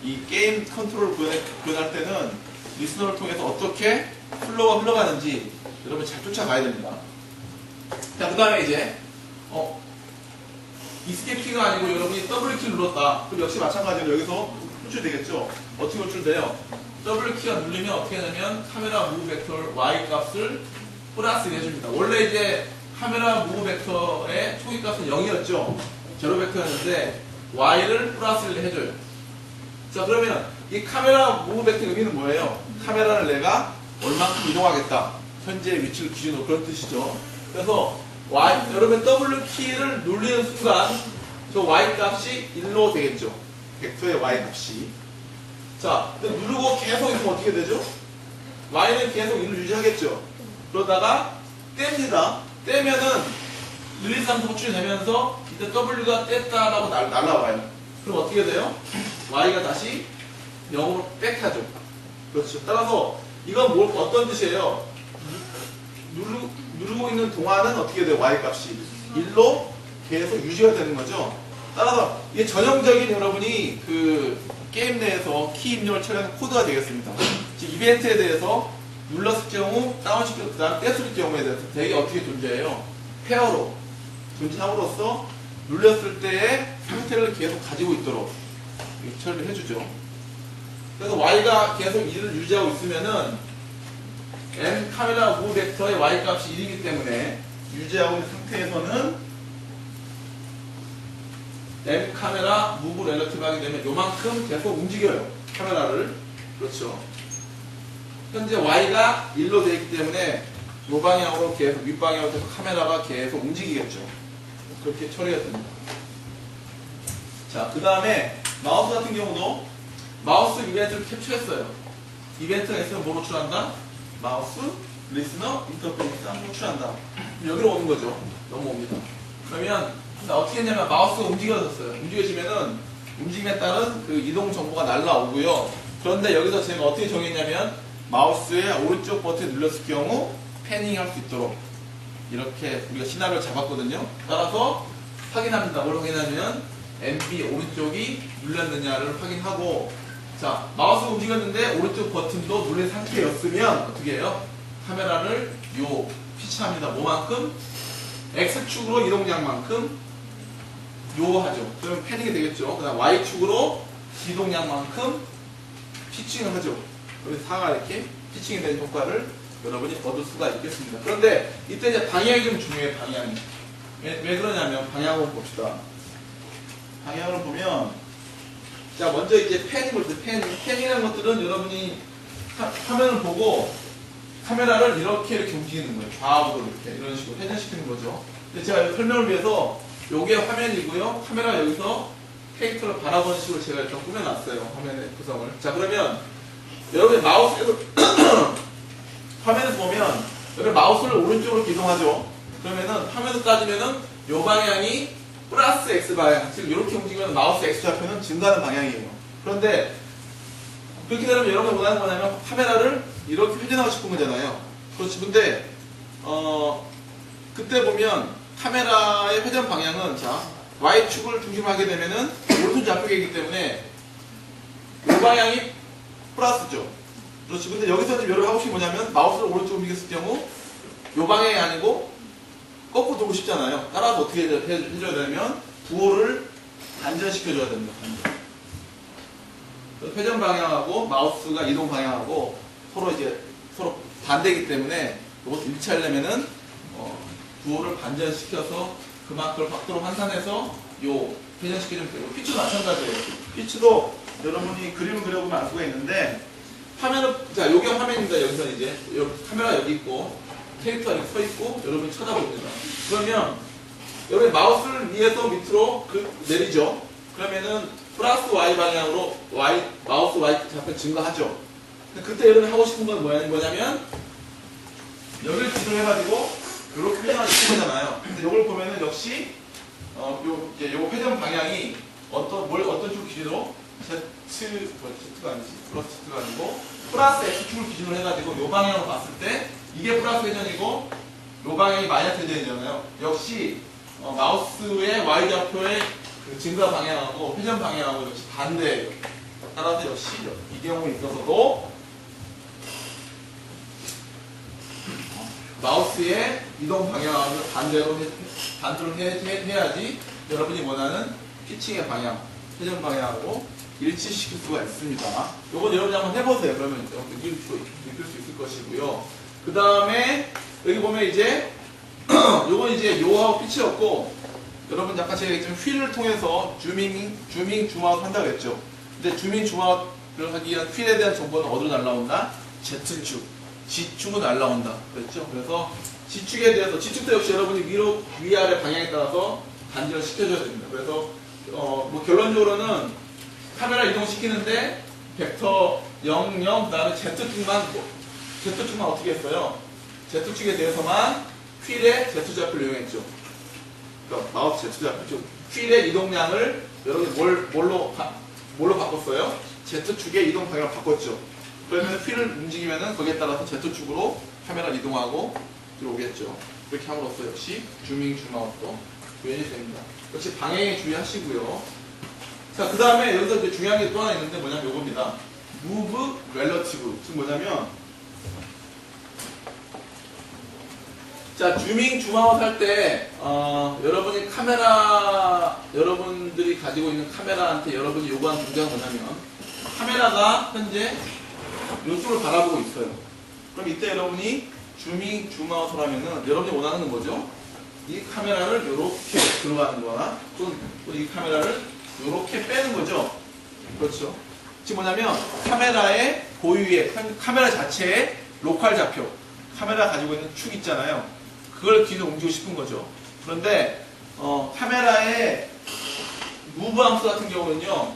Speaker 1: 이 게임 컨트롤을 구현할 때는 리스너를 통해서 어떻게 플로우가 흘러가는지 여러분 잘 쫓아가야 됩니다. 자, 그 다음에 이제 이스케이프 키가 아니고 여러분이 W 키를 눌렀다. 그럼 역시 마찬가지로 여기서 호출되겠죠. 어떻게 호출돼요? W 키가 누르면 어떻게 하냐면 카메라 무브 벡터 Y 값을 플러스 1 해줍니다. 원래 이제 카메라 무브 벡터의 초기 값은 0이었죠. 제로 벡터였는데 Y를 플러스 1 해줘요. 자, 그러면 이 카메라 무브 벡터 의미는 뭐예요? 카메라를 내가 얼만큼 이동하겠다. 현재 위치를 기준으로 그런 뜻이죠. 그래서 Y, 여러분 W 키를 누르는 순간 저 Y 값이 1로 되겠죠. 벡터의 Y 값이. 자, 누르고 계속 있으면 어떻게 되죠? Y는 계속 1을 유지하겠죠. 그러다가 뗍니다. 떼면은 릴리스 함수 호출이 되면서 이때 W가 뗐다라고 날라와요. 그럼 어떻게 돼요? Y가 다시 0으로 백하죠. 그렇죠. 따라서 이건 어떤 뜻이에요? 누르고 있는 동안은 어떻게 돼요? Y 값이 1로 계속 유지가 되는 거죠. 따라서 이게 전형적인 여러분이 그 게임 내에서 키 입력을 처리하는 코드가 되겠습니다. 즉 이벤트에 대해서 눌렀을 경우 다운시켰을 그 다음 뗐을 경우에 대해서 되게 어떻게 존재해요? 페어로 존재함으로써 눌렸을 때의 상태를 계속 가지고 있도록 처리를 해주죠. 그래서 Y가 계속 1을 유지하고 있으면은 N 카메라 무브 벡터의 Y 값이 1이기 때문에 유지하고 있는 상태에서는 M 카메라 무브 렐러티브 하게 되면 요만큼 계속 움직여요. 카메라를. 그렇죠. 현재 Y가 1로 되어 있기 때문에 요 방향으로 계속 윗방향으로 계속 카메라가 계속 움직이겠죠. 그렇게 처리가 됩니다. 자, 그 다음에 마우스 같은 경우도 마우스 이벤트를 캡처했어요. 이벤트가 있으면 뭐 호출한다? 마우스, 리스너, 인터페이스 한번 호출한다. 여기로 오는 거죠. 넘어옵니다. 그러면 어떻게 했냐면 마우스가 움직여졌어요. 움직여지면은 움직임에 따른 그 이동 정보가 날라오고요. 그런데 여기서 제가 어떻게 정했냐면 마우스의 오른쪽 버튼 눌렀을 경우 패닝 할 수 있도록 이렇게 우리가 시나리오를 잡았거든요. 따라서 확인합니다. 뭘 확인하면 MB 오른쪽이 눌렸느냐를 확인하고, 자, 마우스가 움직였는데 오른쪽 버튼도 눌린 상태였으면 어떻게 해요? 카메라를 요 피치합니다. 뭐만큼? X축으로 이동량만큼 요 하죠. 그러면 패닝이 되겠죠. 그 다음 Y축으로 이동량만큼 피칭을 하죠. 그래서 4가 이렇게 피칭이 되는 효과를 여러분이 얻을 수가 있겠습니다. 그런데 이때 이제 방향이 좀 중요해요. 방향이. 왜 그러냐면 방향을 봅시다. 방향을 보면, 자, 먼저 이제 패닝을 볼 때 패닝이라는 것들은 여러분이 화면을 보고 카메라를 이렇게 움직이는 거예요. 좌우로 이렇게 이런 식으로 회전시키는 거죠. 근데 제가 설명을 위해서 요게 화면이고요. 카메라 여기서 캐릭터를 바라보는 식으로 제가 일단 꾸며놨어요. 화면의 구성을. 자, 그러면 여러분이 마우스에서 화면에서 보면 여러분 마우스를 오른쪽으로 이동하죠. 그러면은 화면에서 따지면은 요 방향이 플러스 X 방향, 즉 이렇게 움직이면 마우스 X좌표는 증가하는 방향이에요. 그런데 그렇게 되면 여러분이 원하는 거냐면 카메라를 이렇게 회전하고 싶은 거잖아요. 그렇지. 근데 그때 보면 카메라의 회전 방향은, 자, Y축을 중심으로 하게 되면은 오른손 좌표이기 때문에 이 방향이 플러스죠. 그렇지. 근데 여기서는 여러분 하고 싶은 게 뭐냐면 마우스를 오른쪽으로 움직였을 경우 이 방향이 아니고 거꾸로 돌고 싶잖아요. 따라서 어떻게 해줘야 되냐면 부호를 반전시켜줘야 됩니다. 반전. 회전 방향하고 마우스가 이동 방향하고 서로 반대이기 때문에 이것도 일치하려면은 부호를 반전시켜서 그만큼 각도로 환산해서 요 회전시켜주면 되고, 피치도 마찬가지예요. 피치도 여러분이 그림을 그려보면 알 수가 있는데, 화면은, 자, 요게 화면입니다. 여기서 이제 카메라 여기 있고 캐릭터가 이렇게 서 있고 여러분이 쳐다봅니다. 그러면 여러분 마우스를 위에서 밑으로 내리죠. 그러면은 플러스 Y 방향으로 마우스 Y 좌표 증가하죠. 근데 그때 여러분이 하고 싶은 건 뭐냐면 여기를 기준으로 해가지고 이렇게 회전을 시킨 거잖아요. 근데 이걸 보면은 역시 요 회전 방향이 어떤 축을 기준으로 Z가 아니지, 플러스 Z가 아니고 플러스 X축을 기준으로 해가지고 요 방향으로 봤을 때 이게 플러스 회전이고 요 방향이 마이너스 회전이잖아요. 역시 마우스의 Y좌표의 그 증가 방향하고 회전 방향하고 역시 반대예요. 따라서 역시 이 경우에 있어서도 마우스의 이동 방향하고 반대로 해야지 여러분이 원하는 피칭의 방향, 회전 방향하고 일치시킬 수가 있습니다. 요건 여러분이 한번 해보세요. 그러면 느낄 수 있을 것이고요. 그 다음에 여기 보면 이제 요건 이제 요하고 끝이었고, 여러분 약간 제가 얘기했지만 휠을 통해서 줌아웃 한다고 했죠. 근데 줌아웃을 하기 위한 휠에 대한 정보는 어디로 날라온다? Z축, G축은 날라온다 그랬죠. 그래서 G축에 대해서, G축도 역시 여러분이 위아래 방향에 따라서 단지를 시켜줘야 됩니다. 그래서 뭐 결론적으로는 카메라 이동시키는데 벡터 0, 0, 그 다음에 Z축만 어떻게 했어요? Z축에 대해서만 휠의 Z좌표를 이용했죠. 그러니까 마우스 Z좌표, 휠의 이동량을 여러분이 뭘로 바꿨어요? Z축의 이동 방향을 바꿨죠. 그러면 휠을 움직이면은 거기에 따라서 Z축으로 카메라를 이동하고 들어오겠죠. 이렇게 함으로써 역시 줌아웃도 구현이 됩니다. 역시 방향에 주의하시고요. 자, 그 다음에 여기서 이제 중요한 게 또 하나 있는데 뭐냐면 요겁니다. Move Relative. 즉 뭐냐면, 자, 줌아웃 할 때, 여러분들이 가지고 있는 카메라한테 여러분이 요구하는 동작은 뭐냐면, 카메라가 현재 이쪽을 바라보고 있어요. 그럼 이때 여러분이 줌아웃을 하면은, 여러분이 원하는 건 뭐죠? 이 카메라를 이렇게 들어가는 거나, 또는 이 카메라를 이렇게 빼는 거죠. 그렇죠. 지금 뭐냐면, 카메라의 고유의, 카메라 자체의 로컬 좌표, 카메라 가지고 있는 축 있잖아요. 그걸 뒤로 옮기고 싶은 거죠. 그런데 카메라의 무브 함수 같은 경우는요,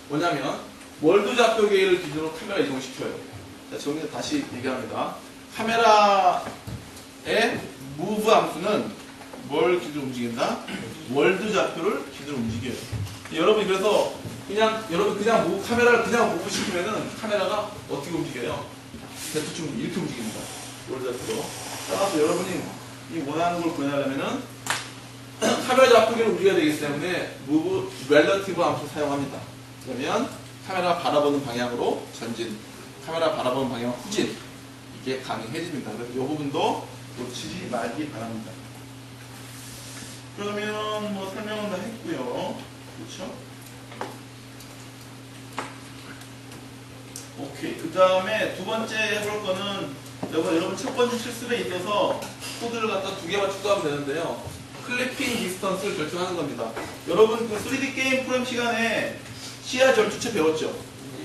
Speaker 1: 뭐냐면 월드 좌표 계를 기준으로 카메라 이동시켜요. 자, 지금 다시 얘기합니다. 카메라의 무브 함수는 뭘 기준으로 움직인다? 월드 좌표를 기준으로 움직여요. 여러분이 그래서 카메라를 그냥 무브 시키면은 카메라가 어떻게 움직여요? Z축 이렇게 움직입니다. 월드 좌표로. 따라서 여러분이 이 원하는 걸 구현하려면은 카메라 좌표계를 움직여야 되기 때문에 Move Relative 함수를 사용합니다. 그러면 카메라 바라보는 방향으로 전진, 카메라 바라보는 방향으로 후진, 이게 가능해집니다. 그래서 이 부분도 놓치지 말기 바랍니다. 그러면 뭐 설명은 다 했고요. 그렇죠? 오케이. 그 다음에 두 번째 해볼 거는 여러분 첫 번째 실습에 있어서 코드를 갖다 두 개만 추가하면 되는데요. 클리핑 디스턴스를 결정하는 겁니다. 여러분 그 3D 게임 프로그램 시간에 시야 절투체 배웠죠?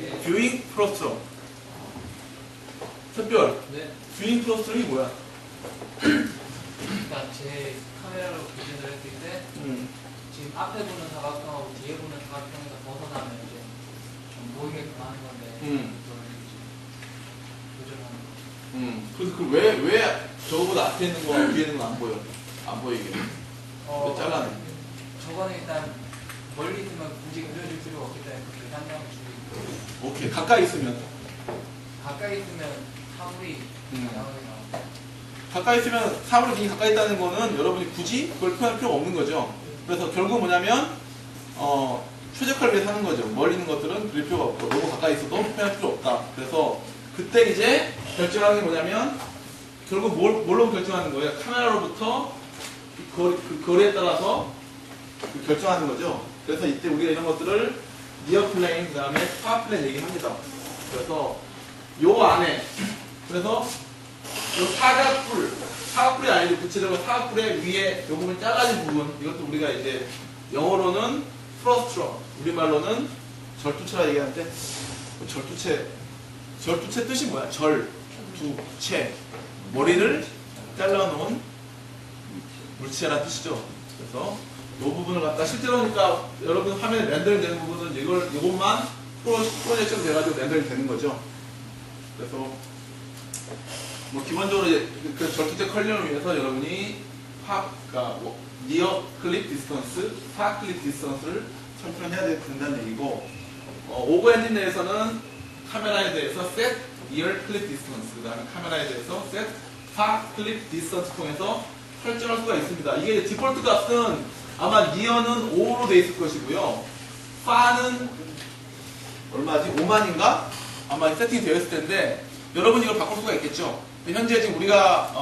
Speaker 4: 네.
Speaker 1: 뷰잉 프로스트럼. 특별.
Speaker 4: 네.
Speaker 1: 뷰잉 프로스트럼이 뭐야?
Speaker 4: 일단 제 카메라로 기준을 했을 때 지금 앞에 보는 사각형하고 뒤에 보는 사각형에서 벗어나면 이제 좀 보이게끔 하는 건데 그걸 이제 조절하는 거.
Speaker 1: 그래서 왜 저거보다 앞에 있는 거 뒤에 있는 거 안 보여? 안 보이게. 왜 잘라내?
Speaker 4: 저거는 일단 멀리 있으면 굳이 그려줄 필요가 없기 때문에 그렇게 상상을 주고
Speaker 1: 오케이. 가까이 있으면.
Speaker 4: 가까이 있으면 사물이 다양하게 나오고
Speaker 1: 가까이 있으면 사물이 굉장히 가까이 있다는 거는 여러분이 굳이 그걸 표현할 필요가 없는 거죠. 그래서 결국 뭐냐면 최적화를 위해서 하는 거죠. 멀리 있는 것들은 그릴 필요가 없고 너무 가까이 있어도 표현할 필요 없다. 그래서 그때 이제 결정하는 게 뭐냐면 결국 뭘로 결정하는 거예요? 카메라로부터 그 거리에 따라서 결정하는 거죠. 그래서 이때 우리가 이런 것들을 니어 플레인, 그 다음에 파 플레인 얘기합니다. 그래서 요 안에, 그래서 요 사각뿔이 아니고 구체적으로 사각뿔의 위에 요 부분 작아진 부분, 이것도 우리가 이제 영어로는 프로스트럼, 우리말로는 절투체라 얘기하는데, 절투체 뜻이 뭐야? 절투체. 머리를 잘라놓은 물체라는 뜻이죠. 그래서 이 부분을 갖다 실제로 그러니까 여러분 화면에 렌더링 되는 부분은 이것만 프로젝션 돼가지고 렌더링 되는 거죠. 그래서 뭐 기본적으로 그 절투체 컬링을 위해서 여러분이 그러니까 니어 클립 디스턴스, 파 클립 디스턴스를 설정해야 된다는 얘기고, 오버 엔진 내에서는 카메라에 대해서 set ear clip distance, 그 다음에 카메라에 대해서 set far clip distance 통해서 설정할 수가 있습니다. 이게 디폴트 값은 아마 니어는 5로 돼 있을 것이고요. far는 얼마지? 5만인가? 아마 세팅이 되어 있을 텐데 여러분이 이걸 바꿀 수가 있겠죠. 현재 지금 우리가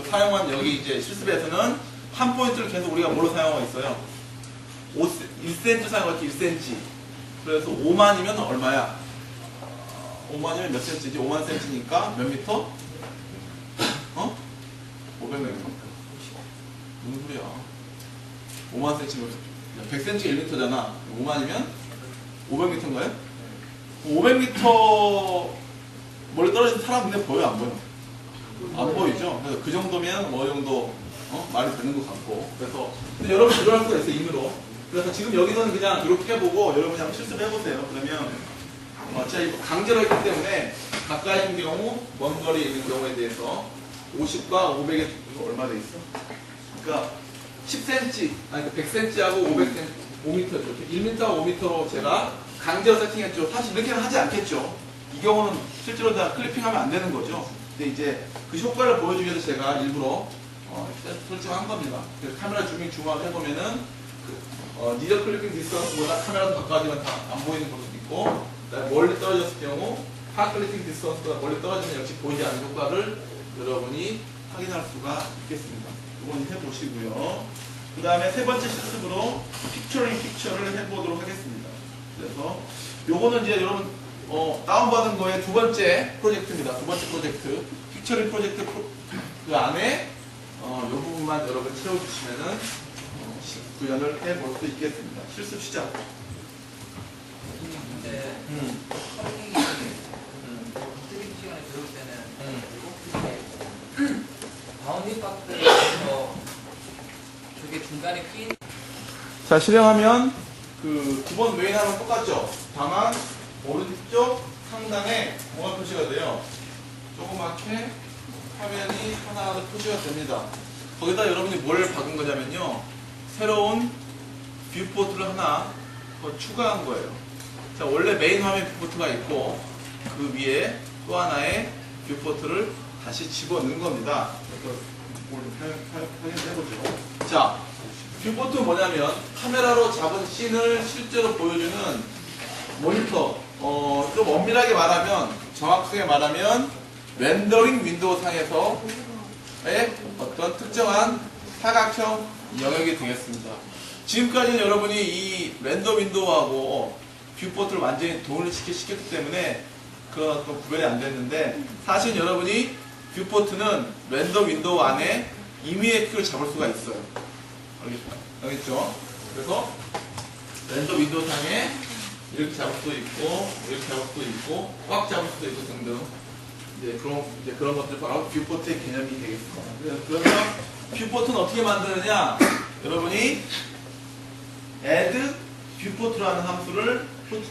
Speaker 1: 사용한 여기 이제 실습에서는 한 포인트를 계속 우리가 뭘로 사용하고 있어요? 1cm 사용할게 1cm. 그래서 5만이면 얼마야? 5만이면 몇 센치지? 5만 센치니까 몇 미터? 500m. 무슨 소리야? 5만 센치면 100cm가 1m잖아. 5만이면 500m인가요? 500m 멀리 떨어진 사람 근데 보여 안 보여? 안 보이죠? 그래서 그 정도면 어느 정도 말이 되는 것 같고. 그래서 근데 여러분 조절할 수가 있어요, 임의로. 그래서 지금 여기서는 그냥 이렇게 해보고 여러분이 한번 실습을 해보세요. 그러면 제가 이거 강제로 했기 때문에 가까이 있는 경우, 먼 거리에 있는 경우에 대해서 50과 500에 이거 얼마 돼 있어? 그러니까 10cm, 아니 100cm하고 500cm, 5m죠. 1m하고 5m로 제가 강제로 세팅했죠. 사실 이렇게는 하지 않겠죠. 이 경우는 실제로 다 클리핑하면 안 되는 거죠. 근데 이제 그 효과를 보여주기 위해서 제가 일부러 설정한 겁니다. 그래서 카메라 주밍 중화를 해보면은 니저 클리핑 디스턴스보다 카메라도 가까워지면 다 안 보이는 것도 있고, 멀리 떨어졌을 경우 파 클리핑 디스턴스보다 멀리 떨어지면 역시 보이지 않는 효과를 여러분이 확인할 수가 있겠습니다. 이건 해보시고요. 그 다음에 세 번째 실습으로 픽처링 픽처를 해보도록 하겠습니다. 그래서 요거는 이제 여러분 다운받은 거의 두 번째 프로젝트입니다. 두 번째 프로젝트 픽처링 프로젝트 그 안에 요 부분만 여러분 채워주시면은 구현을 해볼 수 있겠습니다. 실습 시작.
Speaker 4: 근데 커밍이 트릭 시간에 배울 때는 꼭 바운딩 박스에서 저게 중간에 끼인.
Speaker 1: 자, 실행하면 그 기본 메인하면 똑같죠. 다만 오른쪽 상단에 공간 표시가 돼요. 조그맣게 화면이 하나하나 표시가 됩니다. 거기다 여러분이 뭘 박은 거냐면요, 새로운 뷰포트를 하나 더 추가한 거예요. 자, 원래 메인 화면 뷰포트가 있고 그 위에 또 하나의 뷰포트를 다시 집어넣은 겁니다. 확인해보죠. 자, 뷰포트는 뭐냐면 카메라로 잡은 씬을 실제로 보여주는 모니터. 좀 엄밀하게 말하면, 정확하게 말하면 렌더링 윈도우 상에서의 어떤 특정한 사각형 영역이 되겠습니다. 지금까지는 여러분이 이 렌더 윈도우하고 뷰포트를 완전히 동일시켰기 때문에 그런 어떤 구별이 안 됐는데, 사실 여러분이 뷰포트는 렌더 윈도우 안에 임의의 큐를 잡을 수가 있어요. 알겠죠? 그래서 렌더 윈도우 상에 이렇게 잡을 수도 있고, 이렇게 잡을 수도 있고, 꽉 잡을 수도 있고 등등. 이제 그런 것들 바로 뷰포트의 개념이 되겠습니다. 그러면 뷰포트는 어떻게 만드느냐? 여러분이 add 뷰포트라는 함수를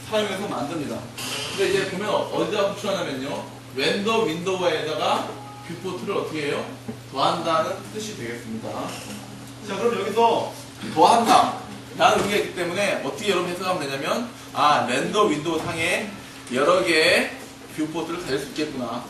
Speaker 1: 사용해서 만듭니다. 근데 이제 보면 어디다 호출하냐면요, 렌더 윈도우에다가 뷰포트를 어떻게 해요? 더한다는 뜻이 되겠습니다. 자, 그럼 여기서 더한다 라는 의미가 있기 때문에 어떻게 여러분 해석하면 되냐면, 렌더 윈도우 상에 여러 개의 뷰포트를 가질 수 있겠구나.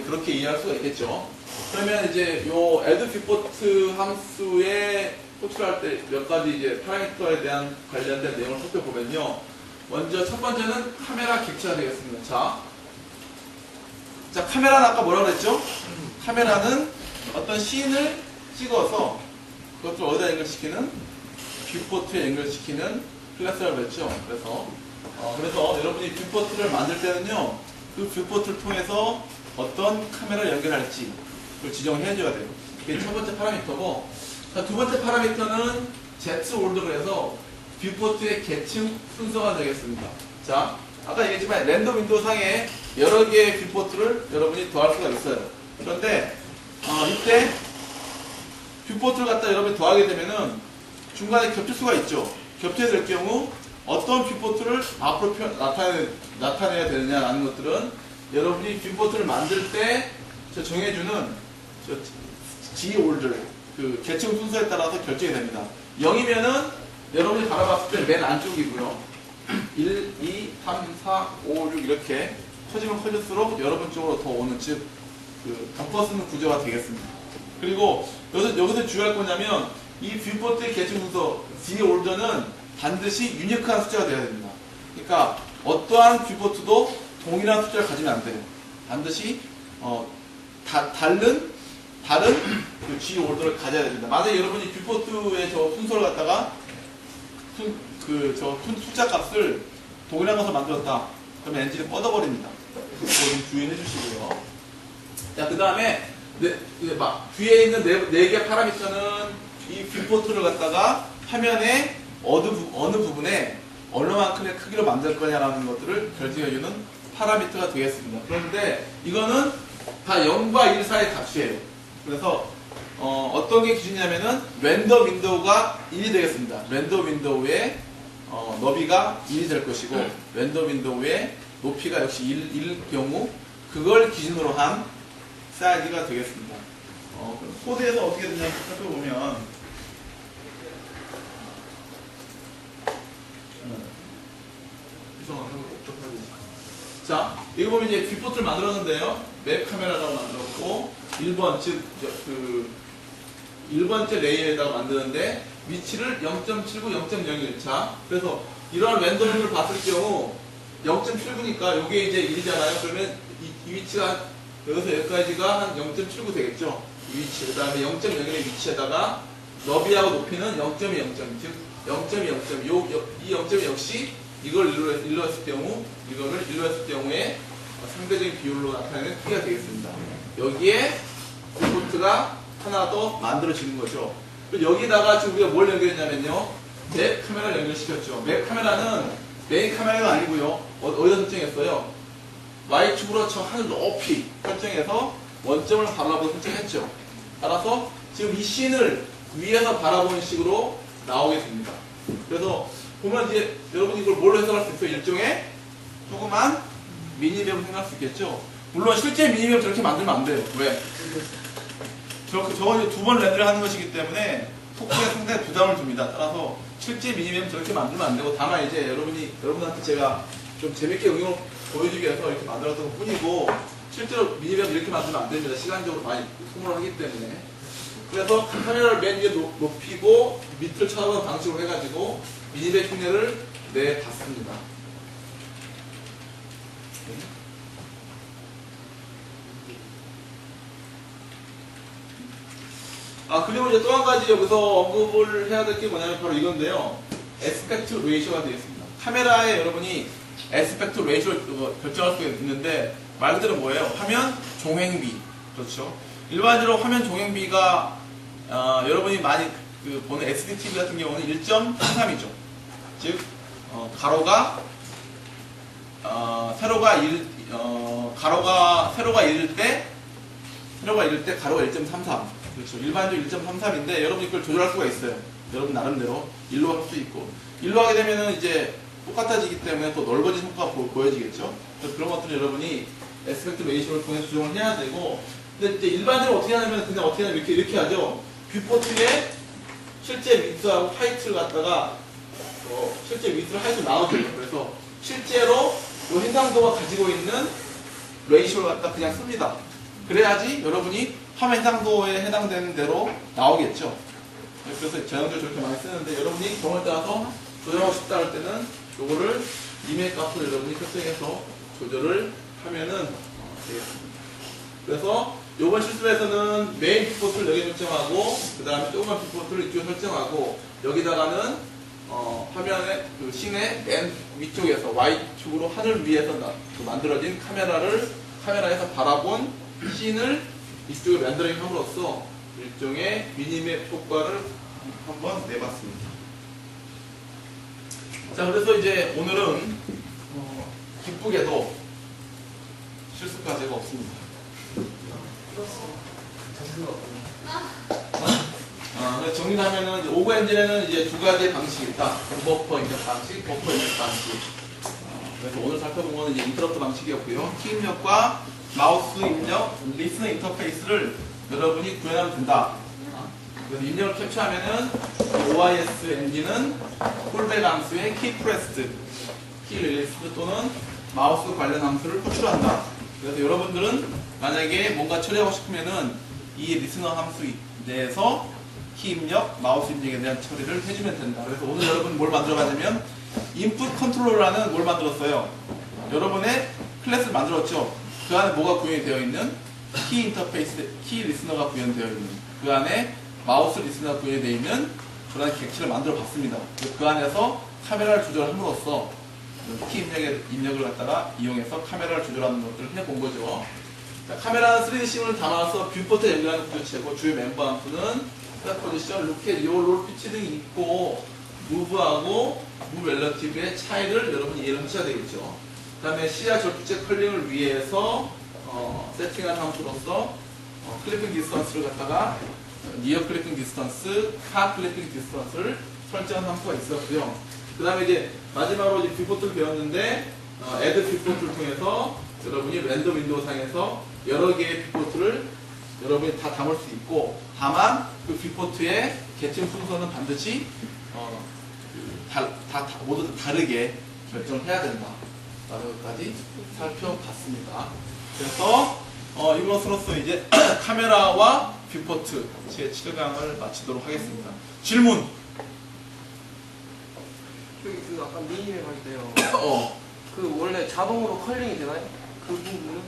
Speaker 1: 그렇게 이해할 수가 있겠죠. 그러면 이제 요 add 뷰포트 함수에 호출할 때 몇 가지 이제 파라미터에 대한 관련된 내용을 살펴보면요. 먼저 첫 번째는 카메라 객체가 되겠습니다. 자, 카메라는 아까 뭐라고 그랬죠? 카메라는 어떤 씬을 찍어서 그것을 어디다 연결시키는? 뷰포트에 연결시키는 클래스라고 그랬죠. 그래서 여러분이 뷰포트를 만들 때는요, 그 뷰포트를 통해서 어떤 카메라를 연결할지 그걸 지정을 해줘야 돼요. 이게 첫 번째 파라미터고, 자, 두 번째 파라미터는 Z 올드로 해서 뷰포트의 계층 순서가 되겠습니다. 자, 아까 얘기했지만 렌더 윈도우 상에 여러 개의 뷰포트를 여러분이 더할 수가 있어요. 그런데 이때 뷰포트를 갖다 여러분이 더하게 되면은 중간에 겹칠 수가 있죠. 겹쳐야 될 경우 어떤 뷰포트를 앞으로 나타내야 되느냐라는 것들은 여러분이 뷰포트를 만들 때 정해주는 G 올드, 그 계층 순서에 따라서 결정이 됩니다. 0이면은 여러분이 바라봤을 때 맨 안쪽이고요. 1, 2, 3, 4, 5, 6 이렇게 커지면 커질수록 여러분 쪽으로 더 오는, 즉 덮어쓰는 구조가 되겠습니다. 그리고 여기서 주의할 거냐면 이 뷰포트의 계층 순서 G 올더는 반드시 유니크한 숫자가 되어야 됩니다. 그러니까 어떠한 뷰포트도 동일한 숫자를 가지면 안 돼요. 반드시 다른 그 G 올더를 가져야 됩니다. 만약에 여러분이 뷰포트의 저 순서를 갖다가 숫자 값을 동일한 것을 만들었다. 그러면 엔진을 뻗어버립니다. 그거 좀 주의해 주시고요. 자, 그 다음에 뒤에 있는 네 개 파라미터는 이 뷰포트를 갖다가 화면의 어느 부분에 얼마만큼의 크기로 만들 거냐라는 것들을 결정해주는 파라미터가 되겠습니다. 그런데 이거는 다 0과 1 사이의 값이에요. 그래서 어떤 게 기준이냐면은 랜덤 윈도우가 1이 되겠습니다. 랜덤 윈도우의 너비가 1이 될 것이고 랜덤 윈도우의 높이가 역시 1일 경우 그걸 기준으로 한 사이즈가 되겠습니다. 그럼 코드에서 어떻게 되냐 살펴보면 자, 이거 보면 이제 뷰포트를 만들었는데요. 맵 카메라라고 만들었고 1번 즉 1번째 레이어에다가 만드는데 위치를 0.79, 0.01차. 그래서 이러한 랜덤을 봤을 경우 0.79니까 이게 이제 1이잖아요. 그러면 이 위치가 여기서 여기까지가 한 0.79 되겠죠. 이 위치. 그 다음에 0.01의 위치에다가 너비하고 높이는 0.2, 0.2. 즉 0.2, 0.2. 이 0.2 역시 이걸 일로 했을 경우, 이거를 일로 했을 경우에 상대적인 비율로 나타내는 크기가 되겠습니다. 여기에 뷰포트가 하나 더 만들어지는 거죠. 여기다가 지금 우리가 뭘 연결했냐면요. 맵 카메라를 연결시켰죠. 맵 카메라는 메인 카메라가 아니고요. 어디다 설정했어요? Y축으로 저 하늘 높이 설정해서 원점을 바라보고 설정했죠. 따라서 지금 이 씬을 위에서 바라보는 식으로 나오게 됩니다. 그래서 보면 이제 여러분이 이걸 뭘로 해석할 수 있어요? 일종의 조그만 미니맵을 생각할 수 있겠죠. 물론 실제 미니맵을 저렇게 만들면 안 돼요. 왜? 저건 이제 2번 렌더링 하는 것이기 때문에 속도에 상당히 부담을 줍니다. 따라서 실제 미니맵은 저렇게 만들면 안 되고 다만 이제 여러분한테 제가 좀 재밌게 응용을 보여주기 위해서 이렇게 만들었던 것 뿐이고 실제로 미니맵을 이렇게 만들면 안 됩니다. 시간적으로 많이 소모를 하기 때문에. 그래서 카메라를 맨 위에 높이고 밑을 쳐다보는 방식으로 해가지고 미니맵 흉내를 내봤습니다. 그리고 이제 또 한 가지 여기서 언급을 해야 될 게 뭐냐면 바로 이건데요. 에스펙트 레이쇼가 되겠습니다. 카메라에 여러분이 에스펙트 레이쇼를 결정할 수가 있는데 말 그대로 뭐예요? 화면 종횡비. 그렇죠. 일반적으로 화면 종횡비가 여러분이 많이 보는 SDTV 같은 경우는 1.33이죠. 즉 가로가 세로가 1일 때 가로가 1.33. 그렇죠. 일반적으로 1.33인데 여러분이 그걸 조절할 수가 있어요. 여러분 나름대로 1로 할 수 있고 1로 하게 되면은 이제 똑같아지기 때문에 또 넓어진 효과가 보여지겠죠. 그래서 그런 것들을 여러분이 에스펙트 레이쇼를 통해 조정을 해야 되고 근데 이제 일반적으로 어떻게 하냐면 그냥 어떻게 하냐면 이렇게 하죠. 뷰포트에 실제 위트하고 하이트를 갖다가 실제 위트를 하이트 나오죠. 그래서 실제로 이 해상도가 가지고 있는 레이쇼를 갖다 그냥 씁니다. 그래야지 여러분이 화면 해상도에 해당되는 대로 나오겠죠. 그래서 전형적으로 저렇게 많이 쓰는데 여러분이 경우에 따라서 조절하고 싶다 할 때는 요거를 이메일 값을 여러분이 설정해서 조절을 하면은 되겠습니다. 그래서 요번 실습에서는 메인 뷰포트를 여기 설정하고 그 다음에 조그만 뷰포트를 이쪽에 설정하고 여기다가는 화면의 씬의 맨 위쪽에서 Y축으로 하늘 위에서 만들어진 카메라에서 바라본 씬을 이쪽에 렌더링 함으로써 일종의 미니맵 효과를 한번 내봤습니다. 자, 그래서 이제 오늘은 기쁘게도 실습 과제가 없습니다. 정리하면은 오버 엔진에는 이제 두 가지 방식이 있다. 버퍼 인젝 방식, 버퍼 인젝 방식. 그래서 오늘 살펴본 거는 이제 인터럽트 방식이었고요. 키 입력과 마우스 입력, 리스너 인터페이스를 여러분이 구현하면 된다. 그래서 입력을 캡처하면은 OIS 엔진은 콜백 함수의 키 프레스드, 키 릴리스드 또는 마우스 관련 함수를 호출한다. 그래서 여러분들은 만약에 뭔가 처리하고 싶으면은 이 리스너 함수 내에서 키 입력, 마우스 입력에 대한 처리를 해주면 된다. 그래서 오늘 여러분 뭘 만들어가냐면 인풋 컨트롤러라는 뭘 만들었어요. 여러분의 클래스를 만들었죠. 그 안에 뭐가 구현이 되어 있는 키 인터페이스, 키 리스너가 구현되어 있는 그 안에 마우스 리스너가 구현되어 있는 그런 객체를 만들어 봤습니다. 그 안에서 카메라를 조절함으로써 키 입력을 갖다가 이용해서 카메라를 조절하는 것들을 해본 거죠. 자, 카메라는 3D 싱을 담아서 뷰포트에 연결하는 구조체고 주요 멤버 함수는 스타 포지션, 로켓, 롤 피치 등이 있고 무브하고 무브 relative의 차이를 여러분이 이해를 하셔야 되겠죠. 그 다음에 시야 적국제 컬링을 위해서 세팅한 함수로서 클리핑 디스턴스를 갖다가 니어 클리핑 디스턴스, 파 클리핑 디스턴스를 설정한 함수가 있었고요. 그 다음에 이제 마지막으로 이제 뷰포트를 배웠는데 애드 뷰포트를 통해서 여러분이 랜덤 윈도우 상에서 여러 개의 뷰포트를 여러분이 다 담을 수 있고 다만 그 뷰포트의 개칭 순서는 반드시 모두 다 다르게 결정을 해야 된다. 라는 것까지 살펴봤습니다. 그래서 이것으로서 이제 카메라와 뷰포트 제 7강을 마치도록 하겠습니다. 질문!
Speaker 2: 그 아까 미니맵 할 때요. 그 원래 자동으로 컬링이 되나요? 그 부분은?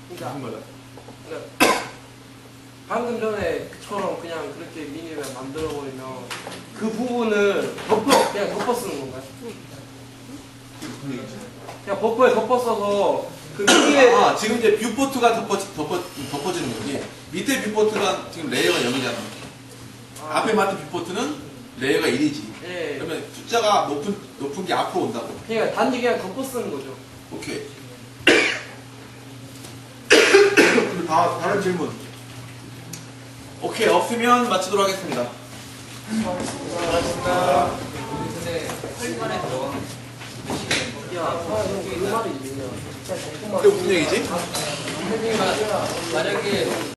Speaker 1: 무슨
Speaker 2: 그러니까,
Speaker 1: 말이야?
Speaker 2: 그러니까 방금 전에처럼 그냥 그렇게 미니맵 만들어 버리면 그 부분을 그냥 덮어 쓰는 건가요?
Speaker 1: 무슨 얘기지?
Speaker 2: 그냥 버퍼에 덮어 써서 그 미니맵
Speaker 1: 지금 이제 뷰포트가 덮어지는 거지. 밑에 뷰포트가 지금 레이어가 0이잖아. 앞에 맞은 뷰포트는 레이어가 1이지.
Speaker 2: 예.
Speaker 1: 그러면 숫자가 높은 게 앞으로 온다고.
Speaker 2: 그러니까 단지 그냥 덮어 쓰는 거죠.
Speaker 1: 오케이. 다른 질문. 오케이, 없으면 마치도록 하겠습니다.
Speaker 4: 고맙습니다. 근데 컬링안에 들어가는
Speaker 2: 야, 그 말이 있냐?
Speaker 1: 그게 무슨 얘기지?
Speaker 4: 그러니까 만약에